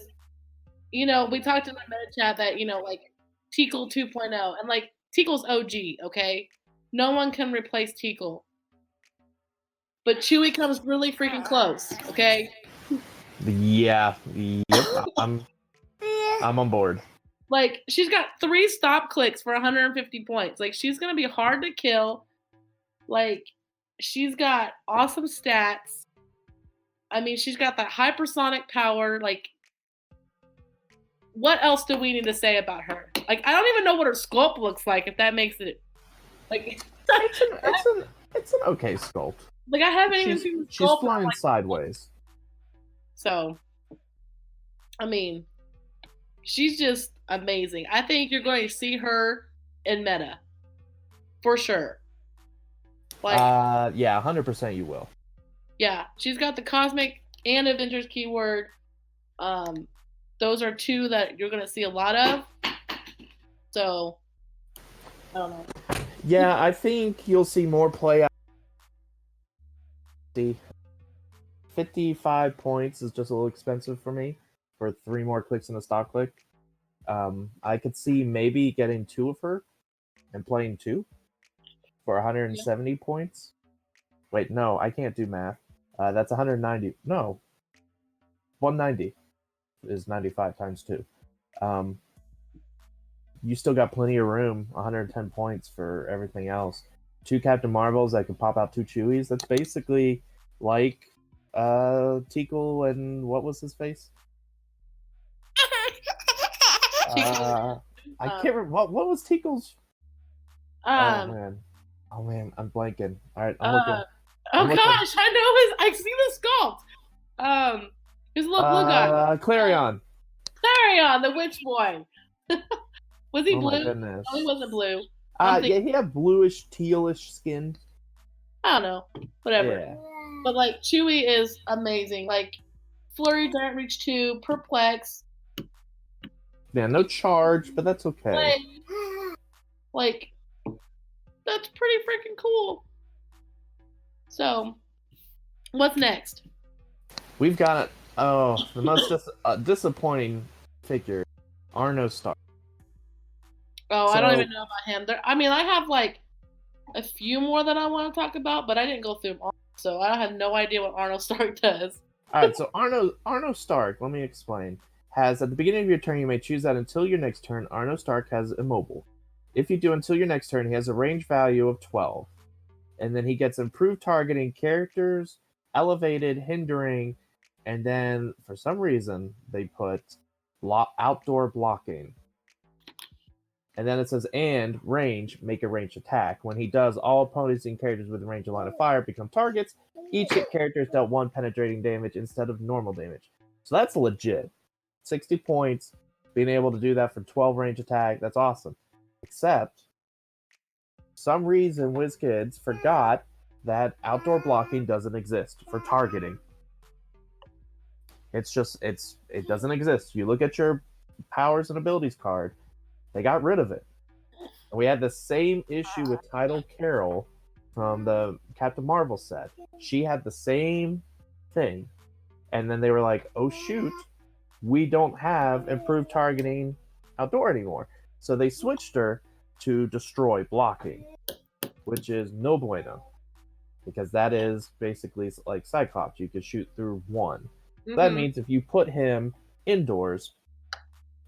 we talked in the meta chat that, like, Teakle 2.0, and, like, Teakle's OG, okay? No one can replace Teakle. But Chewie comes really freaking close, okay? Yep, I'm on board. Like, she's got 3 stop clicks for 150 points. Like, she's gonna be hard to kill. Like, she's got awesome stats. I mean, she's got that hypersonic power. Like, what else do we need to say about her? Like, I don't even know what her sculpt looks like, if that makes it, like... It's an okay sculpt. Like, I haven't even seen the sculpt. She's flying sideways. So, I mean, she's just amazing. I think you're going to see her in meta. For sure. Like, yeah, 100% you will. Yeah, she's got the Cosmic and Avengers keyword. Those are 2 that you're going to see a lot of. So, I don't know. Yeah, I think you'll see more play out. 55 points is just a little expensive for me for 3 more clicks in a stock click. I could see maybe getting 2 of her and playing 2 for 170 points. Wait, no, I can't do math. That's 190. No, 190 is 95 times 2. You still got plenty of room, 110 points for everything else. 2 Captain Marvels that can pop out 2 Chewies. That's basically like Teakle and what was his face? I can't remember. What was Teakle's? Oh man, I'm blanking. All right, I'm looking. Gosh, I know I see the sculpt. Who's the little blue guy? Clarion. Clarion, the witch boy. Was he blue? My goodness. No, he wasn't blue. Yeah, he had bluish, tealish skin. I don't know. Whatever. Yeah. But, like, Chewie is amazing. Like, Flurry, Giant Reach 2, Perplex. Yeah, no charge, but that's okay. Like, that's pretty freaking cool. So, what's next? We've got, the most disappointing figure, Arno Stark. Oh, I don't even know about him. I have, like, a few more that I want to talk about, but I didn't go through them all, so I have no idea what Arno Stark does. Alright, so Arno Stark, let me explain, has, at the beginning of your turn, you may choose that until your next turn, Arno Stark has immobile. If you do until your next turn, he has a range value of 12. And then he gets improved targeting characters, elevated, hindering, and then, for some reason, they put outdoor blocking. And then it says, and range, make a ranged attack. When he does, all opponents and characters with a range of line of fire become targets. Each hit character is dealt 1 penetrating damage instead of normal damage. So that's legit. 60 points, being able to do that for 12 range attack, that's awesome. Except, for some reason, WizKids forgot that outdoor blocking doesn't exist for targeting. It doesn't exist. You look at your powers and abilities card, they got rid of it. And we had the same issue with Tidal Carol from the Captain Marvel set. She had the same thing. And then they were like, oh shoot, we don't have improved targeting outdoor anymore. So they switched her to destroy blocking, which is no bueno. Because that is basically like Cyclops. You can shoot through 1. Mm-hmm. That means if you put him indoors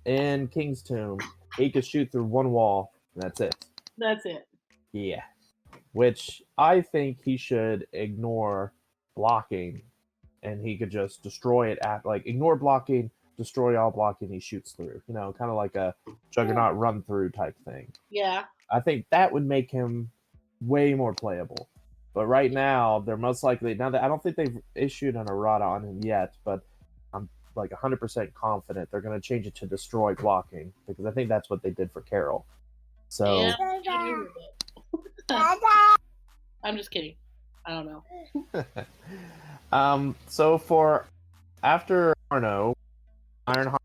in King's Tomb, he could shoot through 1 wall, and that's it. That's it. Yeah. Which I think he should ignore blocking, and he could just destroy it ignore blocking, destroy all blocking, he shoots through. You know, kind of like a Juggernaut run-through type thing. Yeah. I think that would make him way more playable. But right now, they're most likely... Now, I don't think they've issued an errata on him yet, but I'm like 100% confident they're going to change it to destroy blocking, because I think that's what they did for Carol. So And I'm just kidding. I don't know. So for after Arno, Ironheart,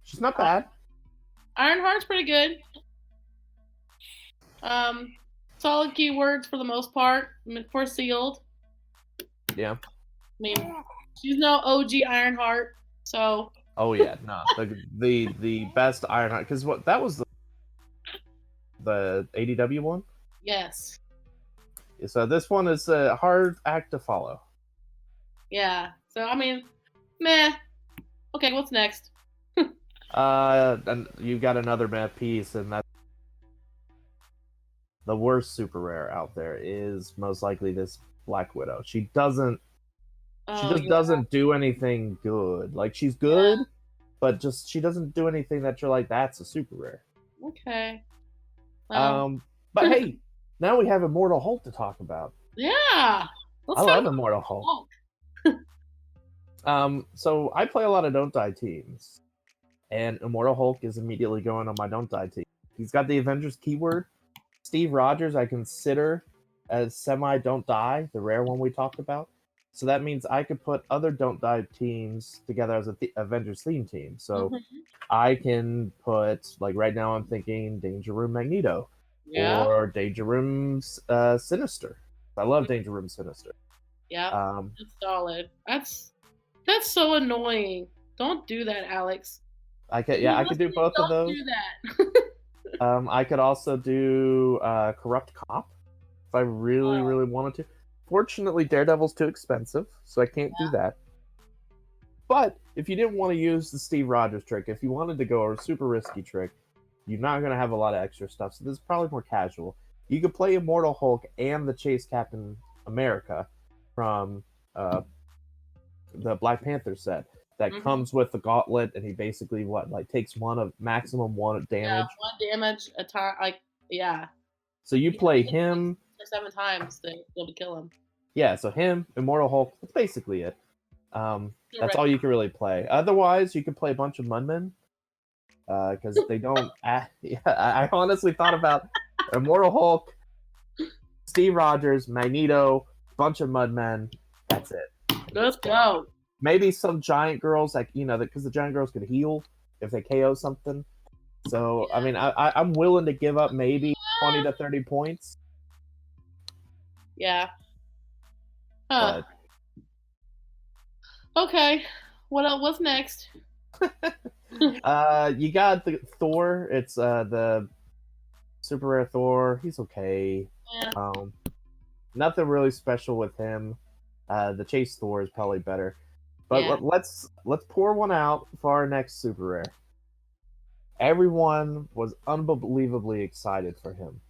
she's not bad. Ironheart's pretty good. Solid keywords for the most part. For sealed. Yeah. I mean, she's no OG Ironheart, so. Oh yeah, no, the best Ironheart, because what that was the ADW one. Yes. So this one is a hard act to follow. Yeah. So I mean, meh. Okay, what's next? And you got another map piece, and that's the worst super rare out there is most likely this Black Widow. She doesn't. She just doesn't do anything good. Like she's good, but just she doesn't do anything that you're like, that's a super rare. Okay. Well. But hey, now we have Immortal Hulk to talk about. Yeah. I love Immortal Hulk. So I play a lot of Don't Die teams, and Immortal Hulk is immediately going on my Don't Die team. He's got the Avengers keyword. Steve Rogers I consider as semi Don't Die, the rare one we talked about. So that means I could put other Don't Die teams together as a Avengers theme team. So I can put, like right now I'm thinking Danger Room Magneto or Danger Room Sinister. I love Danger Room Sinister. Yeah, that's solid. That's so annoying. Don't do that, Alex. I could do both of those. Do that. I could also do Corrupt Cop if I really wanted to. Fortunately, Daredevil's too expensive, so I can't do that. But if you didn't want to use the Steve Rogers trick, if you wanted to go a super risky trick, you're not going to have a lot of extra stuff, so this is probably more casual. You could play Immortal Hulk and the Chase Captain America from the Black Panther set that comes with the gauntlet, and he basically takes maximum one damage. Yeah, 1 damage a time. So you play him 7 times to kill him. Yeah, so him, Immortal Hulk, that's basically it. That's all you can really play. Otherwise, you can play a bunch of Mudmen. Because they don't... I honestly thought about Immortal Hulk, Steve Rogers, Magneto, bunch of Mudmen. That's it. Let's go. Maybe some giant girls, because the giant girls could heal if they KO something. So, I mean, I'm willing to give up maybe 20 to 30 points. Yeah. Huh. Okay. What else? What's next? You got the Thor. It's the super rare Thor. He's okay. Yeah. Nothing really special with him. The Chase Thor is probably better. But let's pour one out for our next super rare. Everyone was unbelievably excited for him.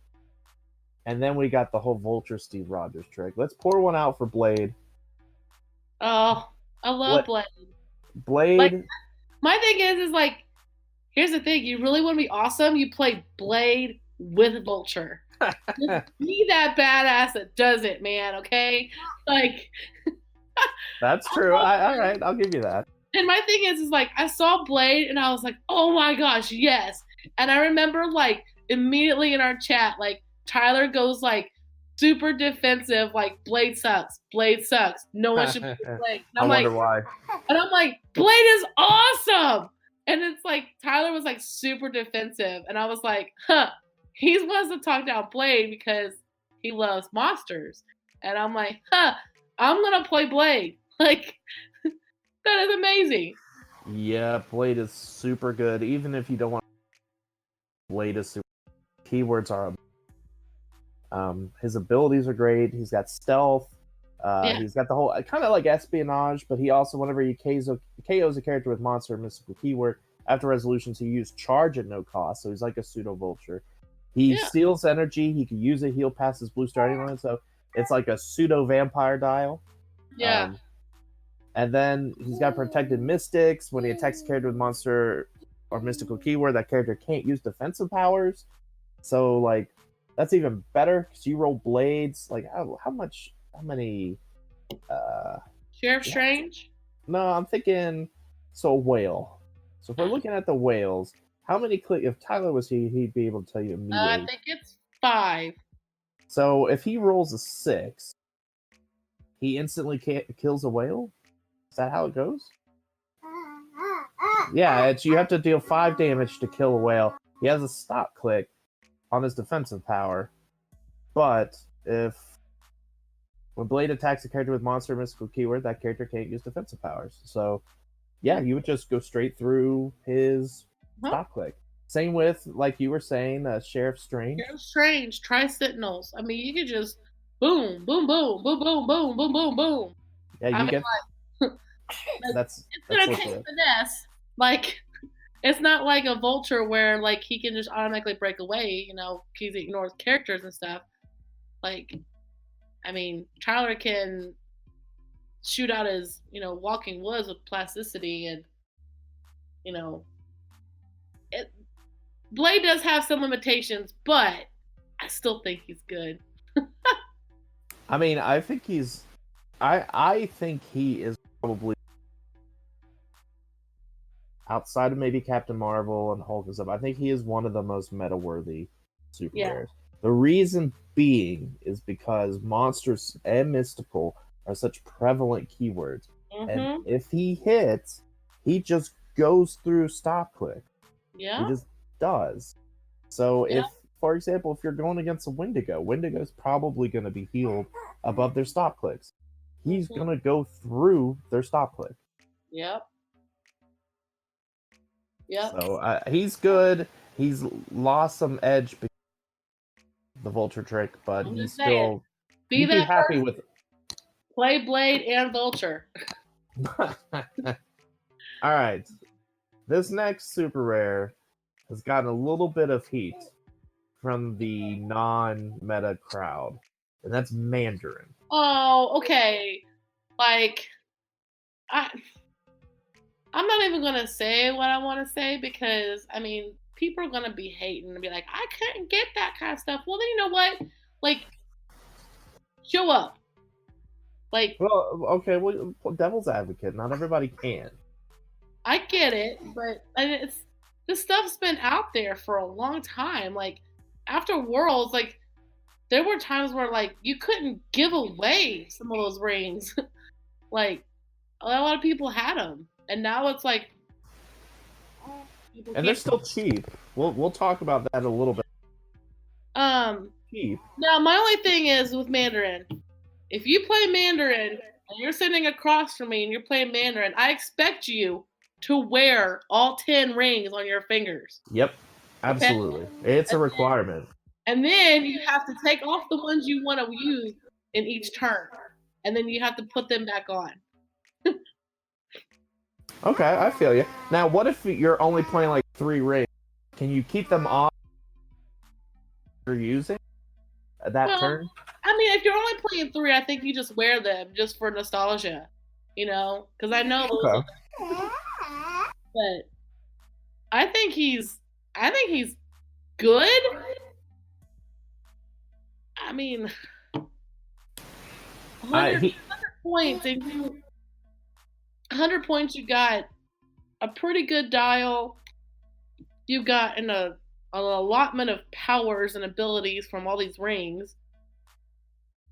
And then we got the whole Vulture Steve Rogers trick. Let's pour one out for Blade. Oh, I love Blade. Blade. Like, my thing is like, here's the thing. You really want to be awesome? You play Blade with Vulture. Just be that badass that does it, man, okay? Like... That's true. All right, I'll give you that. And my thing is like, I saw Blade and I was like, oh my gosh, yes. And I remember like immediately in our chat, like Tyler goes like super defensive, like Blade sucks. No one should be Blade. I wonder why. And I'm like, Blade is awesome. And it's like Tyler was like super defensive, and I was like, he wants to talk down Blade because he loves monsters. And I'm like, I'm gonna play Blade. Like, that is amazing. Yeah, Blade is super good. Even if you don't want Blade is super. Keywords are his abilities are great. He's got stealth. He's got the whole kind of like espionage, but he also, whenever he KOs a character with monster or mystical keyword, after resolutions he used charge at no cost, so he's like a pseudo vulture. He steals energy, he can use it, heal past his blue starting line, so it's like a pseudo vampire dial. And then he's got protected mystics. When he attacks a character with monster or mystical keyword, that character can't use defensive powers. So like that's even better because you roll blades. Like how many Sheriff Strange? No, I'm thinking whale. So if we're looking at the whales, How many click? If Tyler was here, he'd be able to tell you I immediately. think it's 5. So if he rolls a 6, he instantly kills a whale. Is that how it goes? Yeah, you have to deal 5 damage to kill a whale. He has a stop click on his defensive power, but when Blade attacks a character with monster or mystical keyword, that character can't use defensive powers. So, yeah, you would just go straight through his stop click. Same with, like you were saying, Sheriff Strange. Sheriff Strange, Tri-Sentinels. I mean, you could just boom, boom, boom, boom, boom, boom, boom, boom, boom. Yeah, you get. That's gonna take finesse. Like, it's not like a vulture where like he can just automatically break away. He ignores characters and stuff. Like, I mean, Tyler can shoot out his walking woods with plasticity, and Blade does have some limitations, but I still think he's good. I mean, I think I think he is probably, outside of maybe Captain Marvel and Hulk and stuff, I think he is one of the most meta-worthy super rares. The reason being is because monsters and mystical are such prevalent keywords. And if he hits, he just goes through stop click. Yeah. He just does. So if, for example, if you're going against a Wendigo's probably going to be healed above their stop clicks. He's going to go through their stop click. Yep. So he's good. He's lost some edge because of the vulture trick, but he's still be happy with it. Play Blade and Vulture. All right. This next super rare has gotten a little bit of heat from the non-meta crowd, and that's Mandarin. Oh, okay. Like, I'm not even gonna say what I want to say because I mean, people are gonna be hating and be like, I couldn't get that kind of stuff. Well, then you know what? Like, show up. Like, well, okay, well, devil's advocate. Not everybody can. I get it, but this stuff's been out there for a long time. Like, after Worlds, like, there were times where like you couldn't give away some of those rings. Like, a lot of people had them, and now it's like, and they're still cheap. We'll talk about that a little bit. Cheap. Now, my only thing is with Mandarin. If you play Mandarin and you're sitting across from me and you're playing Mandarin, I expect you to wear all 10 rings on your fingers. Yep, absolutely. Okay? It's a requirement. And then you have to take off the ones you want to use in each turn. And then you have to put them back on. Okay, I feel you. Now, what if you're only playing like 3 rings? Can you keep them on you're using that turn? I mean, if you're only playing 3, I think you just wear them just for nostalgia. Because I know okay. But I think he's good. I mean, 100 points, and 100 points, you got a pretty good dial. You got an allotment of powers and abilities from all these rings.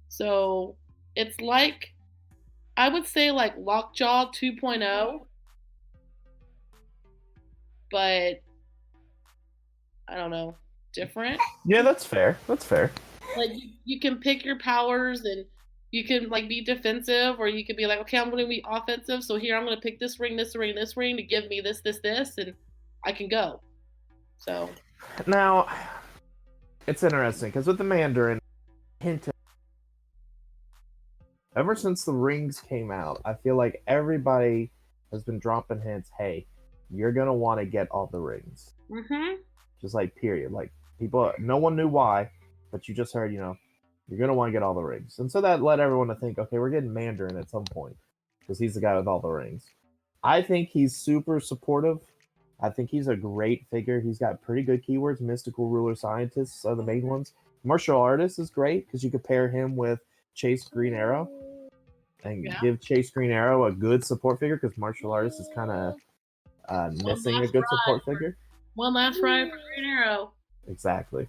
So it's like, I would say like Lockjaw 2.0. But I don't know, different. Yeah, that's fair. That's fair. Like you can pick your powers, and you can like be defensive, or you could be like, okay, I'm going to be offensive. So here I'm going to pick this ring, this ring, this ring to give me this, and I can go. So now it's interesting because with the Mandarin, ever since the rings came out, I feel like everybody has been dropping hints. Hey, you're gonna want to get all the rings. Just like period. Like people, no one knew why, but you just heard, you're gonna want to get all the rings, and so that led everyone to think, okay, we're getting Mandarin at some point because he's the guy with all the rings. I think he's super supportive. I think he's a great figure. He's got pretty good keywords. Mystical Ruler Scientists are the main ones. Martial Artist is great because you could pair him with Chase Green Arrow and give Chase Green Arrow a good support figure because Martial Artist is kind of missing a good support figure. One last ride for Green Arrow. Exactly.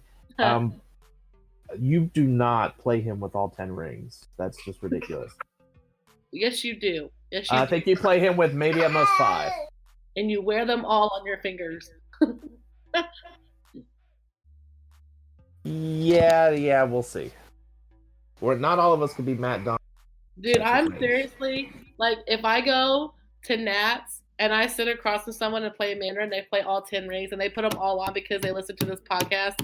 You do not play him with all 10 rings. That's just ridiculous. Yes, you do. Yes, you I do. think you play him with maybe at most 5. And you wear them all on your fingers. Yeah, we'll see. Or not all of us could be Matt Don. Dude, That's I'm the thing. seriously, like, if I go to Nats and I sit across from someone and play Mandarin, they play all 10 rings, and they put them all on because they listen to this podcast,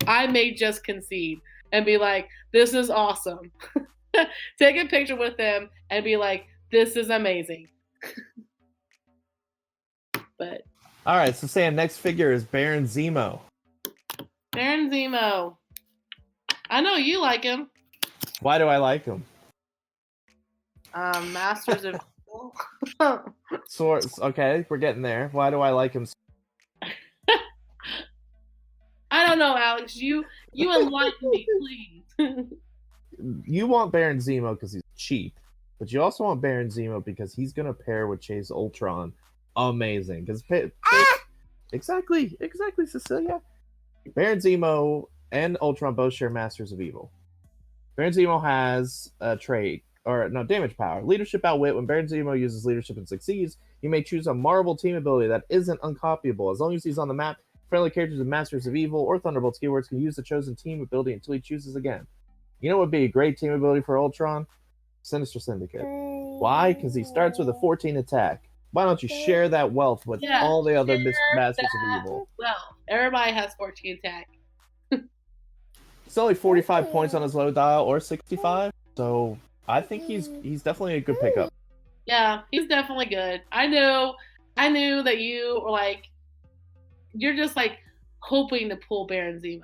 I may just concede and be like, this is awesome. Take a picture with them and be like, this is amazing. But All right, so Sam, next figure is Baron Zemo. Baron Zemo. I know you like him. Why do I like him? Masters of Evil. Swords. Okay, we're getting there. Why do I like him? I don't know, Alex. You enlighten me, please. You want Baron Zemo because he's cheap, but you also want Baron Zemo because he's gonna pair with Chase Ultron. Amazing, because exactly, Cecilia. Baron Zemo and Ultron both share Masters of Evil. Baron Zemo has a trait, damage power. Leadership outwit. When Baron Zemo uses leadership and succeeds, you may choose a Marvel team ability that isn't uncopyable. As long as he's on the map, friendly characters in Masters of Evil or Thunderbolts keywords can use the chosen team ability until he chooses again. You know what would be a great team ability for Ultron? Sinister Syndicate. Why? Because he starts with a 14 attack. Why don't you share that wealth with all the other Masters of Evil? Well, everybody has 14 attack. It's only 45 points on his low dial, or 65. So I think he's definitely a good pickup. Yeah, he's definitely good. I knew that you were like, you're just like hoping to pull Baron Zemo.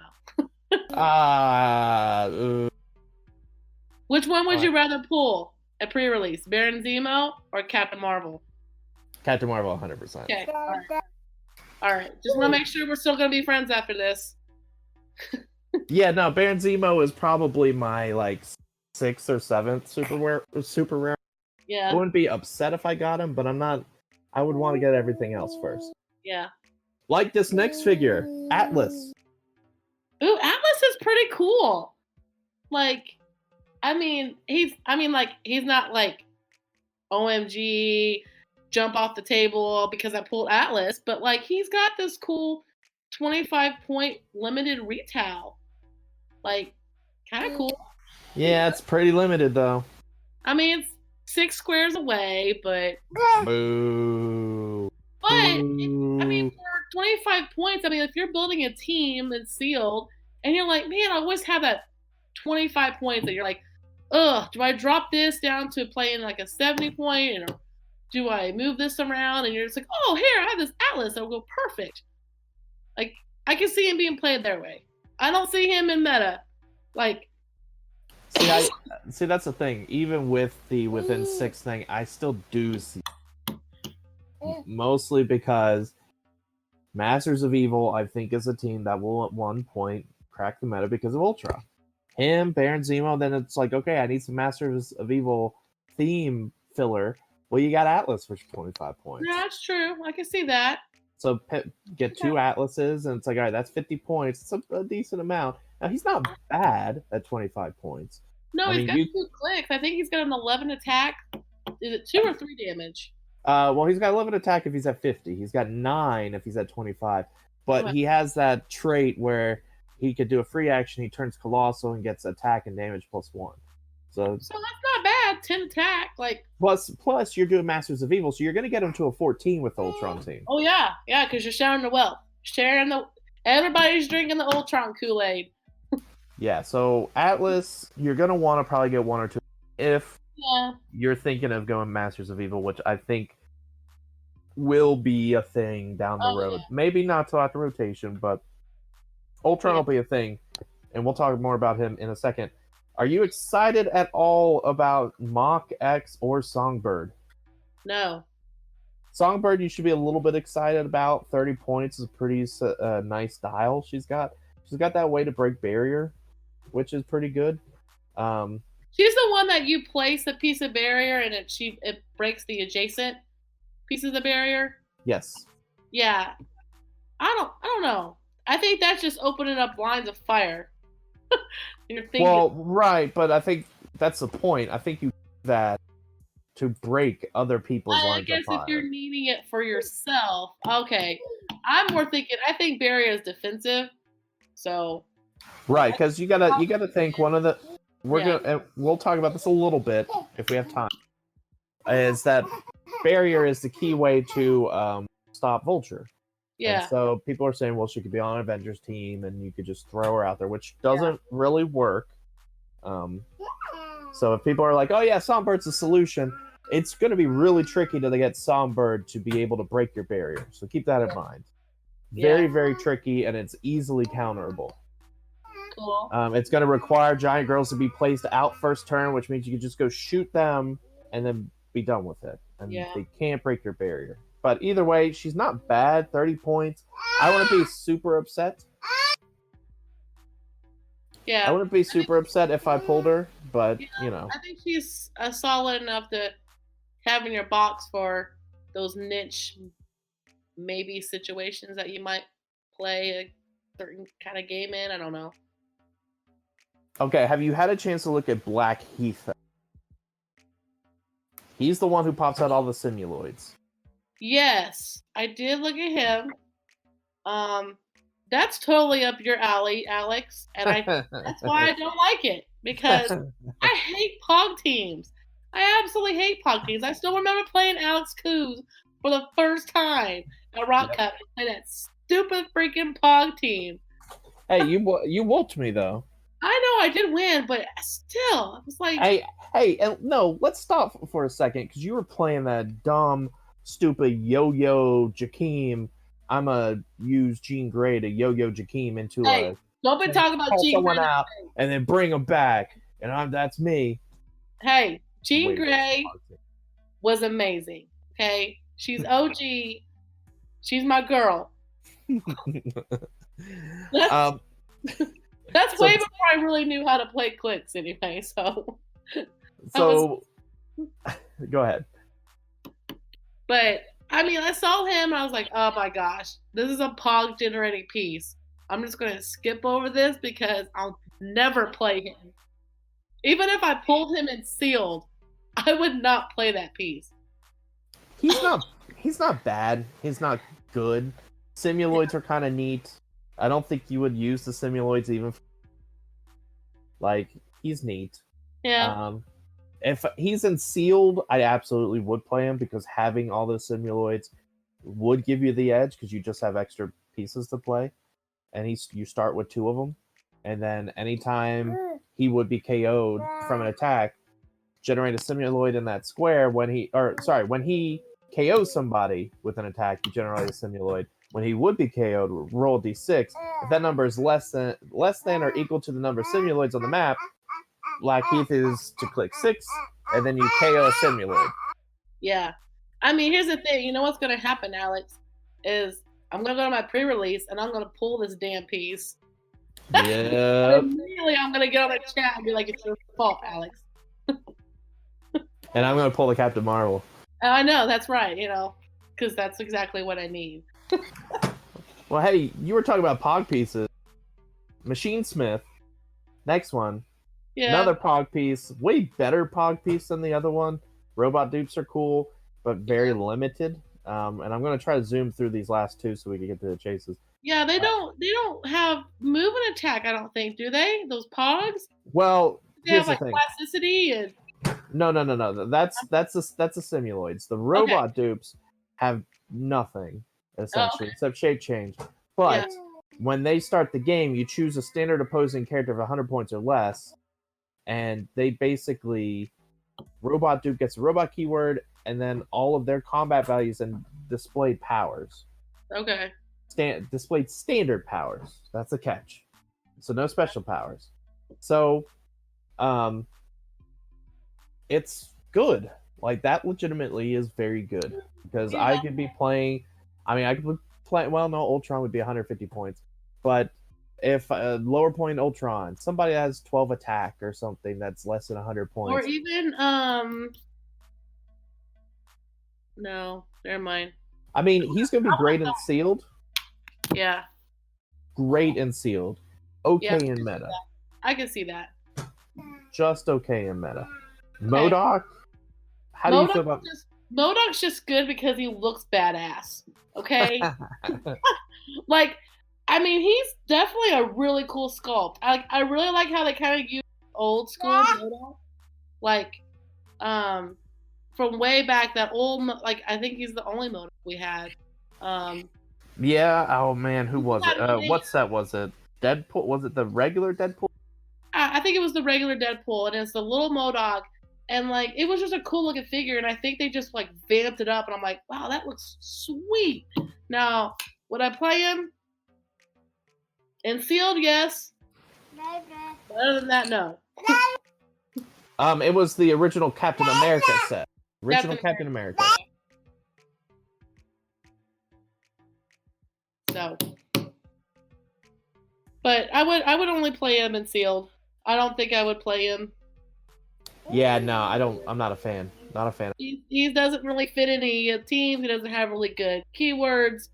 Which one would you rather pull at pre-release, Baron Zemo or Captain Marvel? Captain Marvel, 100%. Okay, all right. Just want to make sure we're still gonna be friends after this. Yeah, no, Baron Zemo is probably my 6th or 7th super rare. Yeah. I wouldn't be upset if I got him, but I would want to get everything else first. Yeah. Like this next figure, Atlas. Ooh, Atlas is pretty cool. He's not like OMG, jump off the table because I pulled Atlas, but he's got this cool 25-point limited retail. Kind of cool. Yeah, it's pretty limited though. It's 6 squares away, but Boo. For 25 points, if you're building a team that's sealed and you're like, man, I always have that 25 points that you're like, ugh, do I drop this down to playing a 70 point, or do I move this around? And you're just like, oh, here, I have this Atlas that'll go perfect. I can see him being played their way. I don't see him in meta. See, that's the thing. Even with the within 6 thing, I still do see. Mostly because Masters of Evil, I think, is a team that will at one point crack the meta because of Ultra. Him, Baron Zemo, then it's like, okay, I need some Masters of Evil theme filler. Well, you got Atlas for 25 points. Yeah, that's true. I can see that. So get 2 Atlases, and it's like, all right, that's 50 points. It's a decent amount. Now, he's not bad at 25 points. No, he's got 2 clicks. I think he's got an 11 attack. Is it 2 or 3 damage? Well, he's got 11 attack if he's at 50. He's got 9 if he's at 25. But he has that trait where he could do a free action. He turns colossal and gets attack and damage +1. So that's not bad. 10 attack, Plus, you're doing Masters of Evil, so you're going to get him to a 14 with the Ultron team. Oh yeah, because you're sharing the wealth, everybody's drinking the Ultron Kool-Aid. Yeah, so Atlas, you're going to want to probably get 1 or 2 if you're thinking of going Masters of Evil, which I think will be a thing down the road. Yeah. Maybe not throughout the rotation, but Ultron will be a thing, and we'll talk more about him in a second. Are you excited at all about Mach X or Songbird? No. Songbird, you should be a little bit excited about. 30 points is a pretty nice dial she's got. She's got that way to break barrier, which is pretty good. She's the one that you place a piece of barrier and it breaks the adjacent pieces of the barrier? Yes. Yeah. I don't know. I think that's just opening up lines of fire. You're thinking. Well, right, but I think that's the point. I think you do that to break other people's I lines guess of fire. if you're needing it for yourself, okay. I'm more thinking. I think barrier is defensive, so. Right, because you gotta think one of the we'll talk about this a little bit if we have time. Is that barrier is the key way to stop Vulture? Yeah. And so people are saying, well, she could be on an Avengers team, and you could just throw her out there, which doesn't really work. So if people are like, oh yeah, Songbird's the solution, it's going to be really tricky to get Songbird to be able to break your barrier. So keep that in mind. Very, very tricky, and it's easily counterable. Cool. It's going to require giant girls to be placed out first turn, which means you can just go shoot them and then be done with it. And they can't break your barrier. But either way, she's not bad. 30 points. I wouldn't be super upset. Yeah. I wouldn't be super upset if I pulled her, but, you know. I think she's solid enough to have in your box for those niche maybe situations that you might play a certain kind of game in. I don't know. Okay, have you had a chance to look at Black Heath? He's the one who pops out all the simuloids. Yes, I did look at him. That's totally up your alley, Alex, and that's why I don't like it, because I hate Pog teams. I absolutely hate Pog teams. I still remember playing Alex Cooze for the first time at Rock Cup and play that stupid freaking Pog team. Hey, you whooped me though. I know I did win, but still, I was like, hey, and no, let's stop for a second, because you were playing that dumb, stupid yo-yo Jakeem. I'm gonna use Jean Grey to yo-yo Jakeem into a. Don't be talking about Jean someone Grey out and then bring him back, and that's me. Hey, Jean Grey was amazing. Okay, she's OG. She's my girl. That's way before I really knew how to play clicks anyway, so. Go ahead. But, I mean, I saw him and I was like, oh my gosh, this is a Pog generating piece. I'm just going to skip over this because I'll never play him. Even if I pulled him and sealed, I would not play that piece. He's not bad. He's not good. Simuloids are kind of neat. I don't think you would use the simuloids even. He's neat. Yeah. If he's in sealed, I absolutely would play him, because having all those simuloids would give you the edge, because you just have extra pieces to play, and you start with 2 of them, and then anytime he would be KO'd from an attack, generate a simuloid in that square. When he KOs somebody with an attack, you generate a simuloid. When he would be KO'd, roll a d6. If that number is less than or equal to the number of simuloids on the map, Black Heath is to click 6, and then you KO a simuloid. Yeah. I mean, here's the thing. You know what's going to happen, Alex, is I'm going to go to my pre-release, and I'm going to pull this damn piece. Yeah. Immediately, I'm going to get on the chat and be like, it's your fault, Alex. And I'm going to pull the Captain Marvel. I know, that's right, because that's exactly what I need. Well, hey, you were talking about Pog pieces. Machine Smith, next one. Yeah. Another Pog piece, way better Pog piece than the other one. Robot dupes are cool, but very limited. And I'm going to try to zoom through these last 2 so we can get to the chases. Yeah, they don't have move and attack, I don't think, do they? Those Pogs? Well, they here's have the thing. Plasticity and. No. That's the simuloids. The robot dupes have nothing essentially except shape change. But when they start the game, you choose a standard opposing character of 100 points or less, and they basically robot dupe gets a robot keyword, and then all of their combat values and displayed powers. Okay. Displayed standard powers. That's a catch. So no special powers. So, it's good. That legitimately is very good, because I could be playing. I could play. Well, no, Ultron would be 150 points, but if lower point Ultron, somebody has 12 attack or something that's less than 100 points, or even no, never mind. he's gonna be great in sealed. Yeah. Great in sealed. Okay Yeah, in meta. I can see that. Just okay in meta. MODOK? How do you feel about... MODOK's just good because he looks badass. Okay? Like, I mean, he's definitely a really cool sculpt. I really like how they kind of use old school MODOK. Like, from way back, that old, like, I think he's the only MODOK we had. Yeah, oh man, who was it? What set was it? Deadpool? Was it the regular Deadpool? I think it was the regular Deadpool, and it's the little MODOK. And, like, it was just a cool looking figure, and I think they just, like, vamped it up, and I'm like, wow, that looks sweet. Now, would I play him? In sealed, yes. But other than that, no. It was the original Captain America set. Original Captain America. So, but I would only play him in sealed. I don't think I would play him. Yeah, no, I don't. I'm not a fan. Not a fan. He doesn't really fit any teams. He doesn't have really good keywords.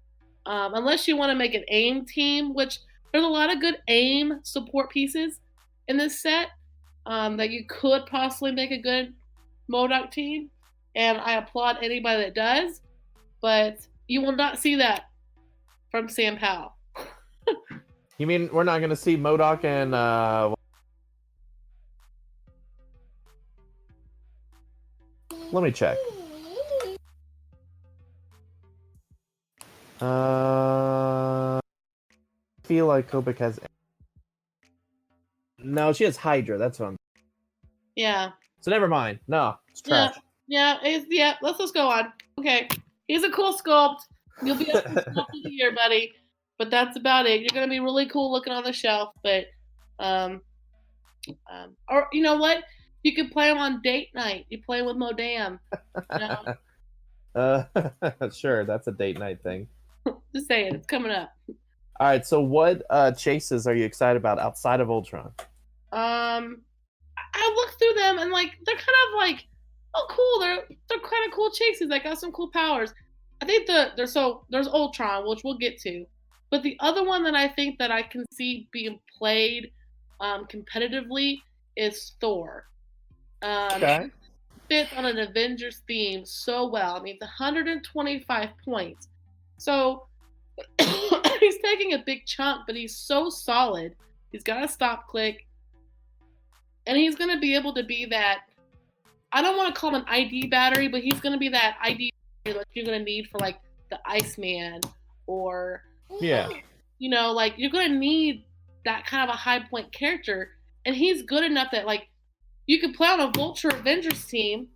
Unless you want to make an aim team, which there's a lot of good aim support pieces in this set that you could possibly make a good MODOK team. And I applaud anybody that does. But you will not see that from Sam Powell. You mean we're not going to see MODOK and... Let me check. I feel like Kobik has... No, she has Hydra. That's what I'm... Yeah. So never mind. No, it's trash. Yeah, let's just go on. Okay. He's a cool sculpt. You'll be up to sculpt of the year, buddy. But that's about it. You're gonna be really cool looking on the shelf, but or you know what? You could play him on date night. You play with Modam. You know? Sure, that's a date night thing. Just saying, it's coming up. All right, so what chases are you excited about outside of Ultron? I looked through them and like they're kind of like, oh cool, they're kind of cool chases. They got some cool powers. I think there's Ultron, which we'll get to, but the other one that I think that I can see being played competitively is Thor. Okay. Fits on an Avengers theme so well. I mean, it's 125 points. So he's taking a big chunk, but he's so solid. He's got a stop click. And he's going to be able to be that, I don't want to call him an ID battery, but he's going to be that ID battery that you're going to need for like the Iceman or, yeah, you know, like you're going to need that kind of a high point character. And he's good enough that like, you could play on a Vulture Avengers team,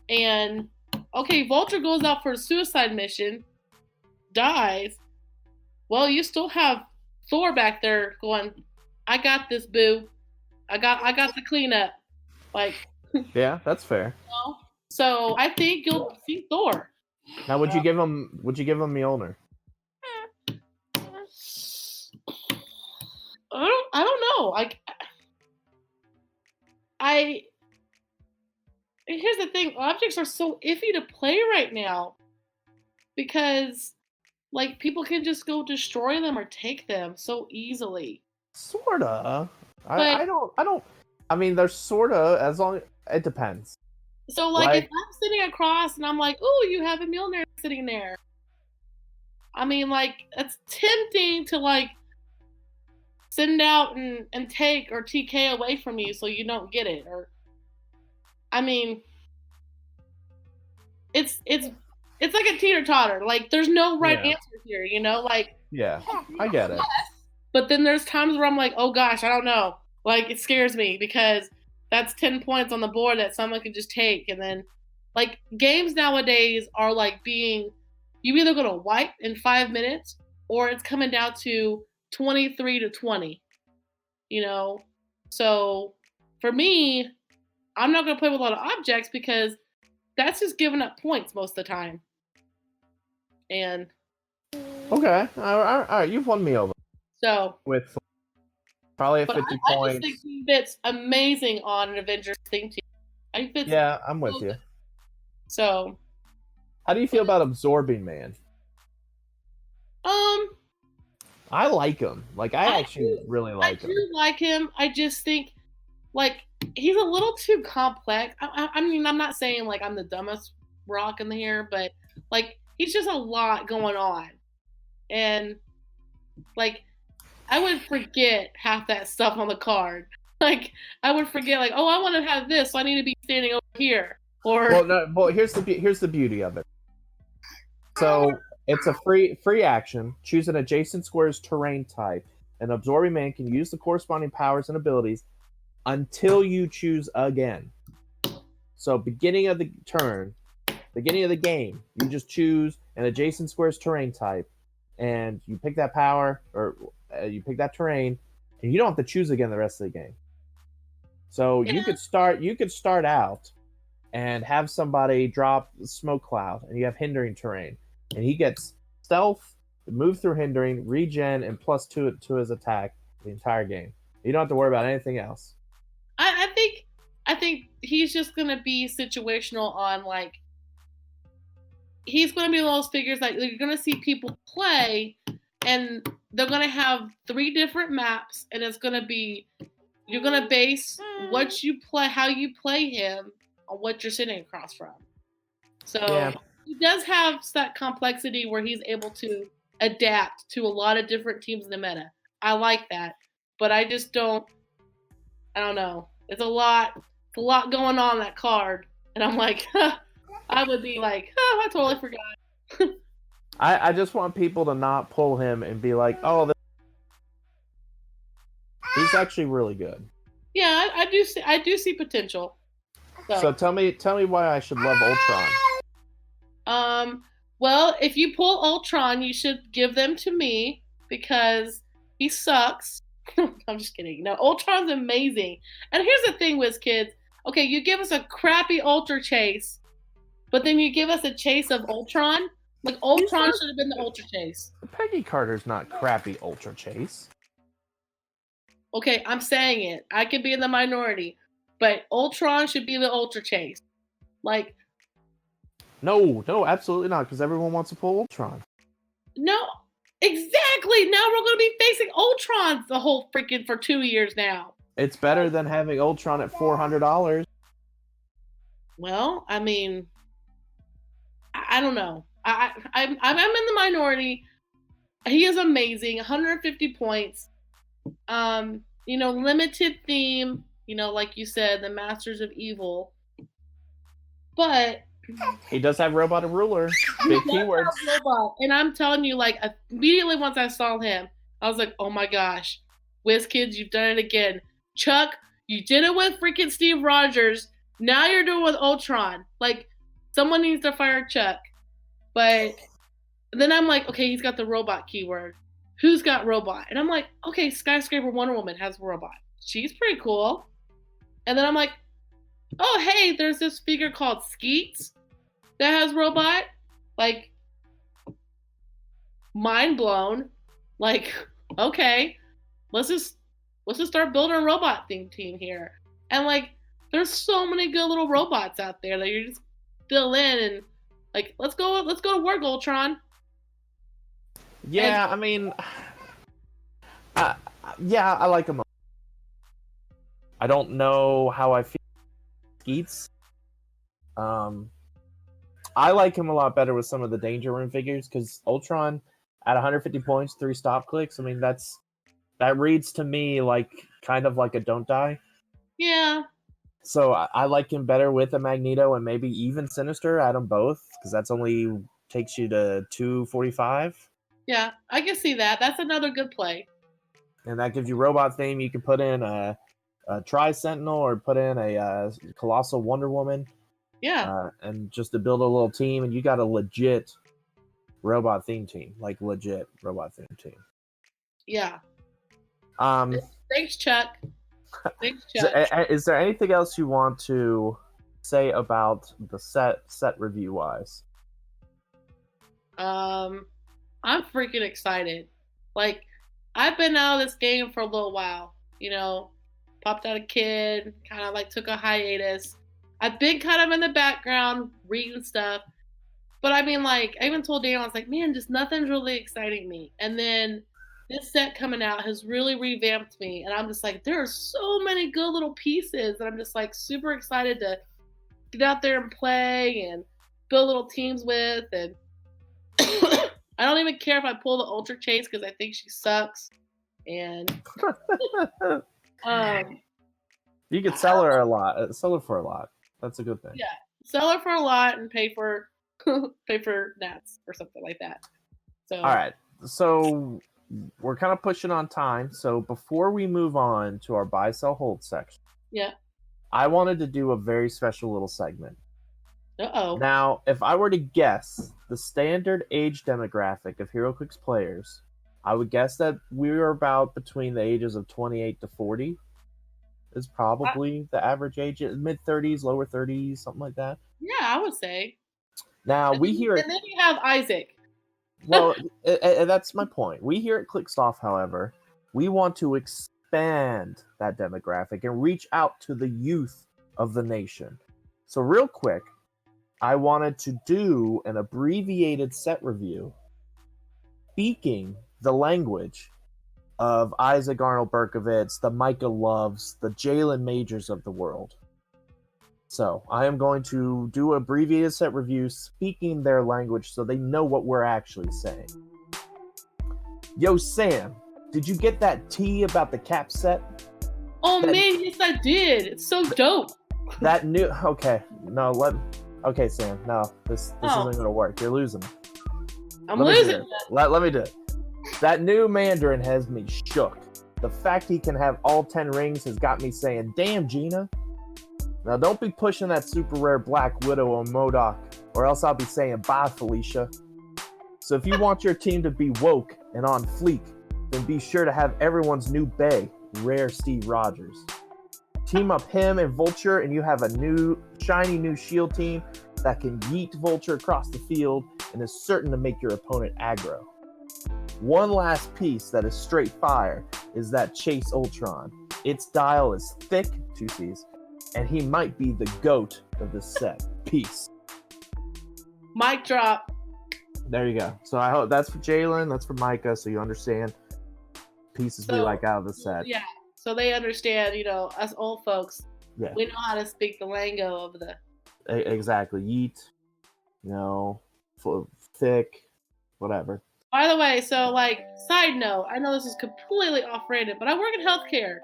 and okay, Vulture goes out for a suicide mission, dies. Well, you still have Thor back there going, "I got this, boo. I got the cleanup." Like, yeah, that's fair. You know? So I think you'll see Thor. Now, would you give him Mjolnir? I don't know. Like. Here's the thing, objects are so iffy to play right now because like people can just go destroy them or take them so easily. Sorta. I don't I mean there's sorta, as long it depends. So like if I'm sitting across and I'm like, oh, you have a Mjolnir sitting there. I mean like it's tempting to like send out and take or TK away from you so you don't get it. Or I mean it's like a teeter-totter. Like there's no right answer here, you know? Like yeah, I get it. But then there's times where I'm like, oh gosh, I don't know. Like it scares me because that's 10 points on the board that someone could just take. And then like games nowadays are like being you either gonna wipe in 5 minutes or it's coming down to 23-20, you know? So for me, I'm not going to play with a lot of objects because that's just giving up points most of the time. And okay, all right, you've won me over. So with probably at 50 points. I just think he fits amazing on an Avengers theme team. Yeah, I'm with you. So, how do you feel about Absorbing Man? I like him. Like I actually really like him. I do like him. I just think like he's a little too complex. I mean, I'm not saying like I'm the dumbest rock in the here, but like he's just a lot going on, and like I would forget half that stuff on the card. Like I would forget, like, oh, I want to have this, so I need to be standing over here. Or well, here's the beauty of it. So it's a free action. Choose an adjacent square's terrain type. An absorbing man can use the corresponding powers and abilities until you choose again. So beginning of the turn, beginning of the game, you just choose an adjacent square's terrain type, and you pick that power or you pick that terrain, and you don't have to choose again the rest of the game. So you could start out and have somebody drop smoke cloud, and you have hindering terrain, and he gets stealth, move through hindering, regen, and +2 to his attack the entire game. You don't have to worry about anything else. I think he's just gonna be situational on like he's gonna be one of those figures like you're gonna see people play and they're gonna have 3 different maps and it's gonna be you're gonna base what you play how you play him on what you're sitting across from. So he does have that complexity where he's able to adapt to a lot of different teams in the meta. I like that. But I don't know. It's a lot going on that card. And I'm like, I would be like, I totally forgot. I just want people to not pull him and be like, oh, he's actually really good. Yeah, I do see potential. So tell me why I should love Ultron. Well, if you pull Ultron, you should give them to me because he sucks. I'm just kidding. No, Ultron's amazing. And here's the thing, WizKids. Okay, you give us a crappy Ultra Chase, but then you give us a chase of Ultron. Like, Ultron should have been the Ultra Chase. Peggy Carter's not crappy Ultra Chase. Okay, I'm saying it. I could be in the minority. But Ultron should be the Ultra Chase. Like... No, absolutely not, because everyone wants to pull Ultron. No, exactly! Now we're going to be facing Ultron the whole freaking for 2 years now. It's better than having Ultron at $400. Well, I mean... I don't know. I'm in the minority. He is amazing. 150 points. Limited theme. Like you said, the Masters of Evil. But he does have Robot and Ruler. Big keywords. Robot. And I'm telling you, like, immediately once I saw him, I was like, oh my gosh. WizKids, you've done it again. Chuck, you did it with freaking Steve Rogers. Now you're doing it with Ultron. Like, someone needs to fire Chuck. But then I'm like, okay, he's got the robot keyword. Who's got robot? And I'm like, okay, Skyscraper Wonder Woman has robot. She's pretty cool. And then I'm like, oh, hey, there's this figure called Skeets that has robot. Like, mind blown. Like, okay, let's just start building a robot team here. And like, there's so many good little robots out there that you just fill in and like, let's go to work, Ultron. Yeah, I mean, I like him. I don't know how I feel. Skeets. I like him a lot better with some of the Danger Room figures because Ultron at 150 points, 3 stop clicks. I mean, that reads to me like kind of like a don't die. Yeah. So I like him better with a Magneto and maybe even Sinister. Add them both because that's only takes you to 245. Yeah, I can see that. That's another good play. And that gives you robot theme. You can put in a Tri-Sentinel or put in a Colossal Wonder Woman. Yeah. And just to build a little team, and you got a legit robot theme team. Like, legit robot theme team. Yeah. Thanks, Chuck. Thanks, Chuck. Is there anything else you want to say about the set review-wise? I'm freaking excited. Like, I've been out of this game for a little while. Popped out a kid, kind of like took a hiatus. I've been kind of in the background reading stuff. But I mean, like, I even told Daniel, I was like, man, just nothing's really exciting me. And then this set coming out has really revamped me, and I'm just like, there are so many good little pieces, and I'm just like super excited to get out there and play and build little teams with, and I don't even care if I pull the Ultra Chase because I think she sucks, and you could sell her a lot. Sell her for a lot. That's a good thing. yeah, sell her for a lot and pay for Nats or something like that. So all right, so we're kind of pushing on time. So before we move on to our buy, sell, hold section, yeah. I wanted to do a very special little segment. Uh-oh. Now, if I were to guess the standard age demographic of HeroClick's players, I would guess that we're about between the ages of 28 to 40 is probably the average age. Mid-30s, lower 30s, something like that. Yeah, I would say. Now, And we then- hear... And then you have Isaac. Well, that's my point. We here at ClickSoft, however, we want to expand that demographic and reach out to the youth of the nation. So real quick, I wanted to do an abbreviated set review speaking the language of Isaac Arnold Berkovitz, the Micah Loves, the Jalen Majors of the world. So I am going to do an abbreviated set review speaking their language so they know what we're actually saying. Yo, Sam, did you get that tea about the cap set? Oh man, yes I did. It's so dope. That new... Okay, no, okay, Sam, no, this isn't going to work. You're losing. I'm Let me do losing. it. Let me do it. That new Mandarin has me shook. The fact he can have all 10 rings has got me saying, damn, Gina. Now, don't be pushing that super rare Black Widow on MODOK, or else I'll be saying bye, Felicia. So if you want your team to be woke and on fleek, then be sure to have everyone's new bae, Rare Steve Rogers. Team up him and Vulture, and you have a new, shiny new shield team that can yeet Vulture across the field and is certain to make your opponent aggro. One last piece that is straight fire is that Chase Ultron. Its dial is thick, 2 C's, and he might be the GOAT of this set. Peace. Mic drop. There you go. So I hope that's for Jalen, that's for Micah, so you understand pieces we like out of the set. Yeah. So they understand, us old folks. Yeah. We know how to speak the lingo of the. Exactly. Yeet, thick, whatever. By the way, so side note, I know this is completely off-rated, but I work in healthcare,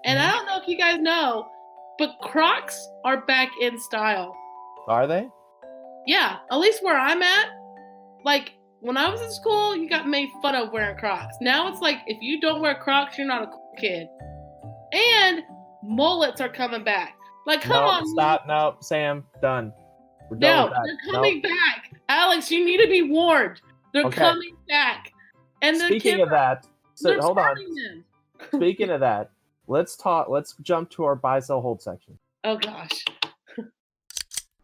and I don't know if you guys know, but Crocs are back in style. Are they? Yeah, at least where I'm at. When I was in school, you got made fun of wearing Crocs. Now it's if you don't wear Crocs, you're not a cool kid. And mullets are coming back. Come on. Stop. No, Sam, done. We're done No, with that. they're coming back. Alex, you need to be warned. They're coming back. And the Speaking kids of that, so hold on. them. Speaking of that, let's jump to our buy, sell, hold section. Oh gosh.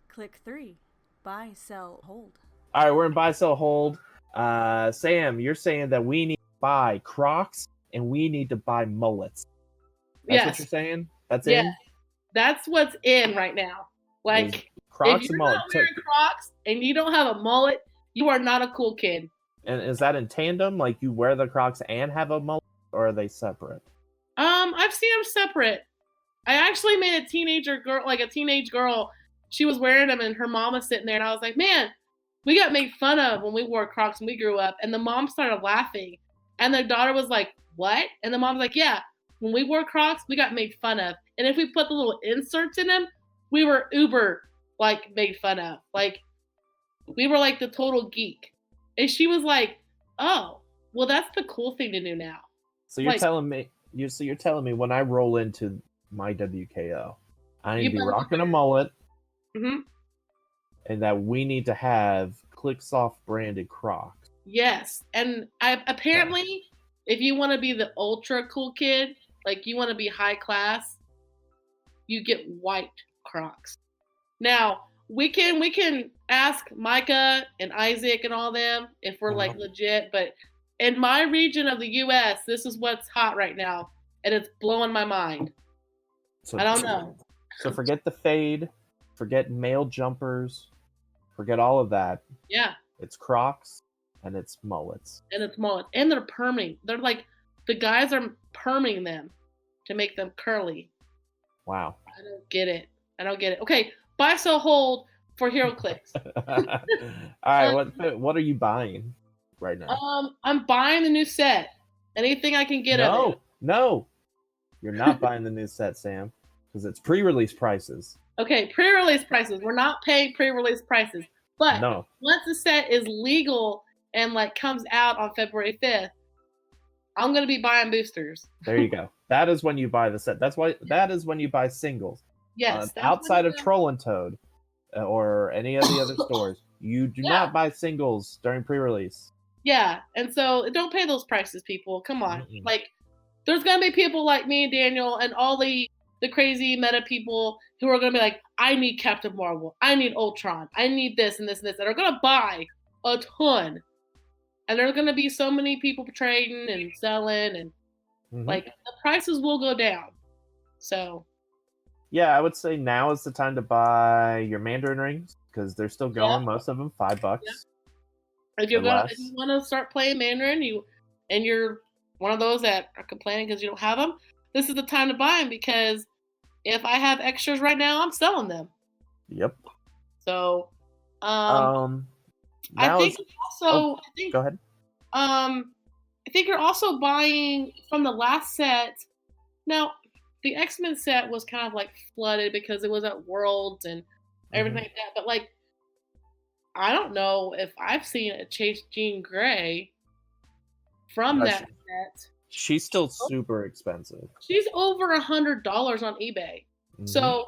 Click 3. Buy, sell, hold. All right, we're in buy, sell, hold. Sam, you're saying that we need to buy Crocs and we need to buy mullets. That's what you're saying? That's in? That's what's in right now. Crocs if and you're mullet. not wearing Crocs and you don't have a mullet, you are not a cool kid. And is that in tandem? You wear the Crocs and have a mullet, or are they separate? I've seen them separate. I actually made a teenage girl. She was wearing them, and her mom was sitting there, and I was like, man, we got made fun of when we wore Crocs when we grew up. And the mom started laughing, and their daughter was like, what? And the mom's like, yeah, when we wore Crocs, we got made fun of. And if we put the little inserts in them, we were uber made fun of. We were the total geek. And she was like, oh, well, that's the cool thing to do now. So you're telling me when I roll into my WKO, I need to be rocking a mullet, and that we need to have ClickSoft branded Crocs. Yes, and apparently, if you want to be the ultra cool kid, you want to be high class, you get white Crocs. Now we can ask Micah and Isaac and all them if we're legit, but in my region of the U.S., this is what's hot right now, and it's blowing my mind. So, I don't know. So forget the fade, forget male jumpers, forget all of that. Yeah. It's Crocs And it's mullets. And it's mullets. And they're perming. They're like, the guys are perming them to make them curly. Wow. I don't get it. Okay, buy, sell, hold for HeroClicks. All right, what are you buying right now? I'm buying the new set. Anything I can get of it. No. You're not buying the new set, Sam, because it's pre-release prices. Okay, pre-release prices. We're not paying pre-release prices. But once the set is legal and like comes out on February 5th, I'm gonna be buying boosters. There you go. That is when you buy the set. That is when you buy singles. Yes. Outside of Troll and Toad or any of the other stores, you do not buy singles during pre-release. Yeah, and so don't pay those prices, people. Come on. Like, there's gonna be people like me and Daniel and all the crazy meta people who are gonna be like, I need Captain Marvel, I need Ultron, I need this and this and this, and are gonna buy a ton. And there are gonna be so many people trading and selling, and like the prices will go down. So yeah, I would say now is the time to buy your Mandarin rings because they're still going. Most of them $5. Yeah. If you want to start playing Mandarin, you're one of those that are complaining because you don't have them, this is the time to buy them, because if I have extras right now, I'm selling them. Yep. So, I think go ahead. I think you're also buying from the last set. Now, the X-Men set was kind of like flooded because it was at Worlds and everything like that. But like, I don't know if I've seen a Chase Jean Grey from that set. She's still super expensive. She's over $100 on eBay. So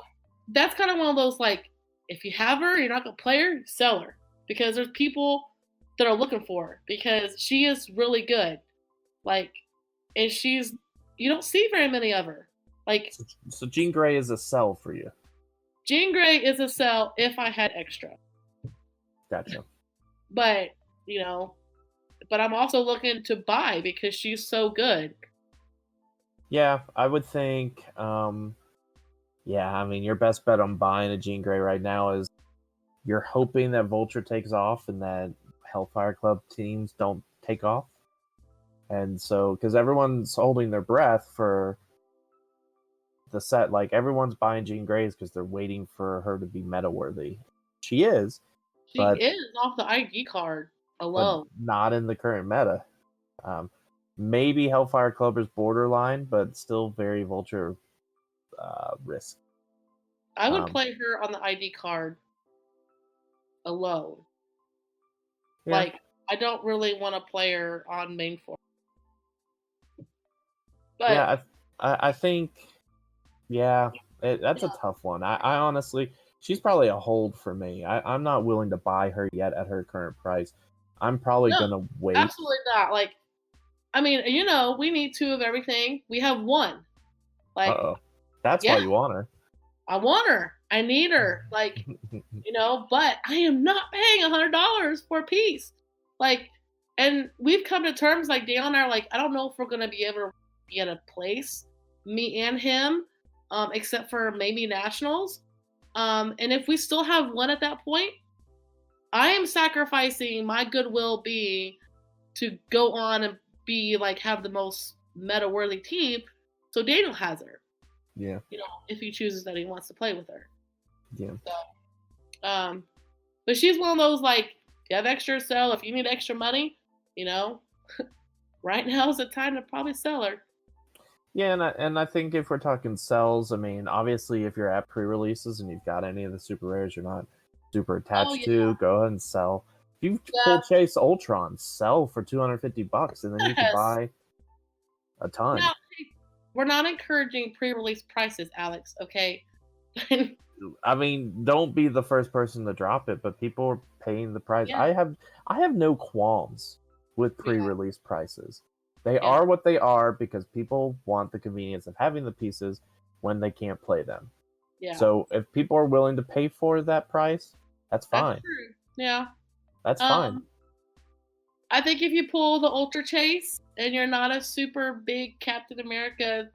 that's kind of one of those, like, if you have her, you're not gonna play her, sell her, because there's people that are looking for her because she is really good. Like, and you don't see very many of her. Like, so Jean Grey is a sell for you. Jean Grey is a sell if I had extra. Gotcha. But I'm also looking to buy because she's so good. Yeah, I would think. I mean, your best bet on buying a Jean Grey right now is you're hoping that Vulture takes off and that Hellfire Club teams don't take off. And so, because everyone's holding their breath for the set, like everyone's buying Jean Greys because they're waiting for her to be meta worthy. She is. She is off the ID card alone. Not in the current meta. Maybe Hellfire Club is borderline, but still very Vulture risk. I would play her on the ID card alone. Yeah. Like, I don't really want to play her on main form. But yeah, I think, that's a tough one. I honestly, she's probably a hold for me. I'm not willing to buy her yet at her current price. I'm probably gonna wait. Absolutely not. Like, I mean, we need 2 of everything. We have 1. Like, that's why you want her. I want her. I need her. Like, but I am not paying $100 for a piece. Like, and we've come to terms, like, Dale and I are like, I don't know if we're gonna be able to be at a place, me and him, except for maybe nationals. And if we still have 1 at that point, I am sacrificing my goodwill being to go on and be like, have the most meta worthy team. So Daniel has her. Yeah. If he chooses that he wants to play with her. Yeah. So, but she's one of those, like, if you have extra, sell. If you need extra money, right now is the time to probably sell her. Yeah, and I think if we're talking sells, I mean, obviously, if you're at pre-releases and you've got any of the super rares you're not super attached to, go ahead and sell. If you full chase Ultron, sell for $250, and then you can buy a ton. Now, we're not encouraging pre-release prices, Alex. Okay. I mean, don't be the first person to drop it, but people are paying the price. Yeah. I have no qualms with pre-release prices. They are what they are because people want the convenience of having the pieces when they can't play them. Yeah. So if people are willing to pay for that price, that's fine. That's true. Yeah. That's fine. I think if you pull the Ultra Chase and you're not a super big Captain America,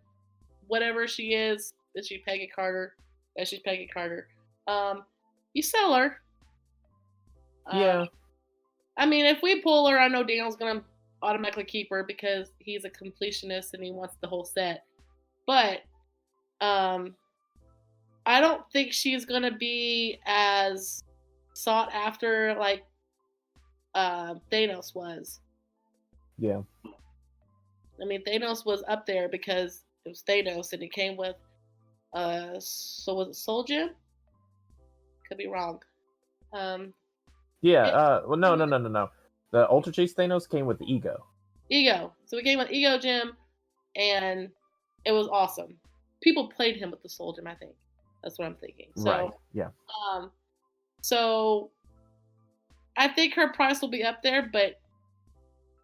whatever she is, she's Peggy Carter, you sell her. Yeah. I mean, if we pull her, I know Daniel's gonna automatically keep her because he's a completionist and he wants the whole set. But I don't think she's gonna be as sought after like Thanos was. Yeah. I mean, Thanos was up there because it was Thanos and it came with so was it Soul Gem? Could be wrong. Well, no. The Ultra Chase Thanos came with the Ego. Ego. So we came with Ego Gem, and it was awesome. People played him with the Soul Gem, I think. That's what I'm thinking. So, Right. Yeah. So I think her price will be up there, but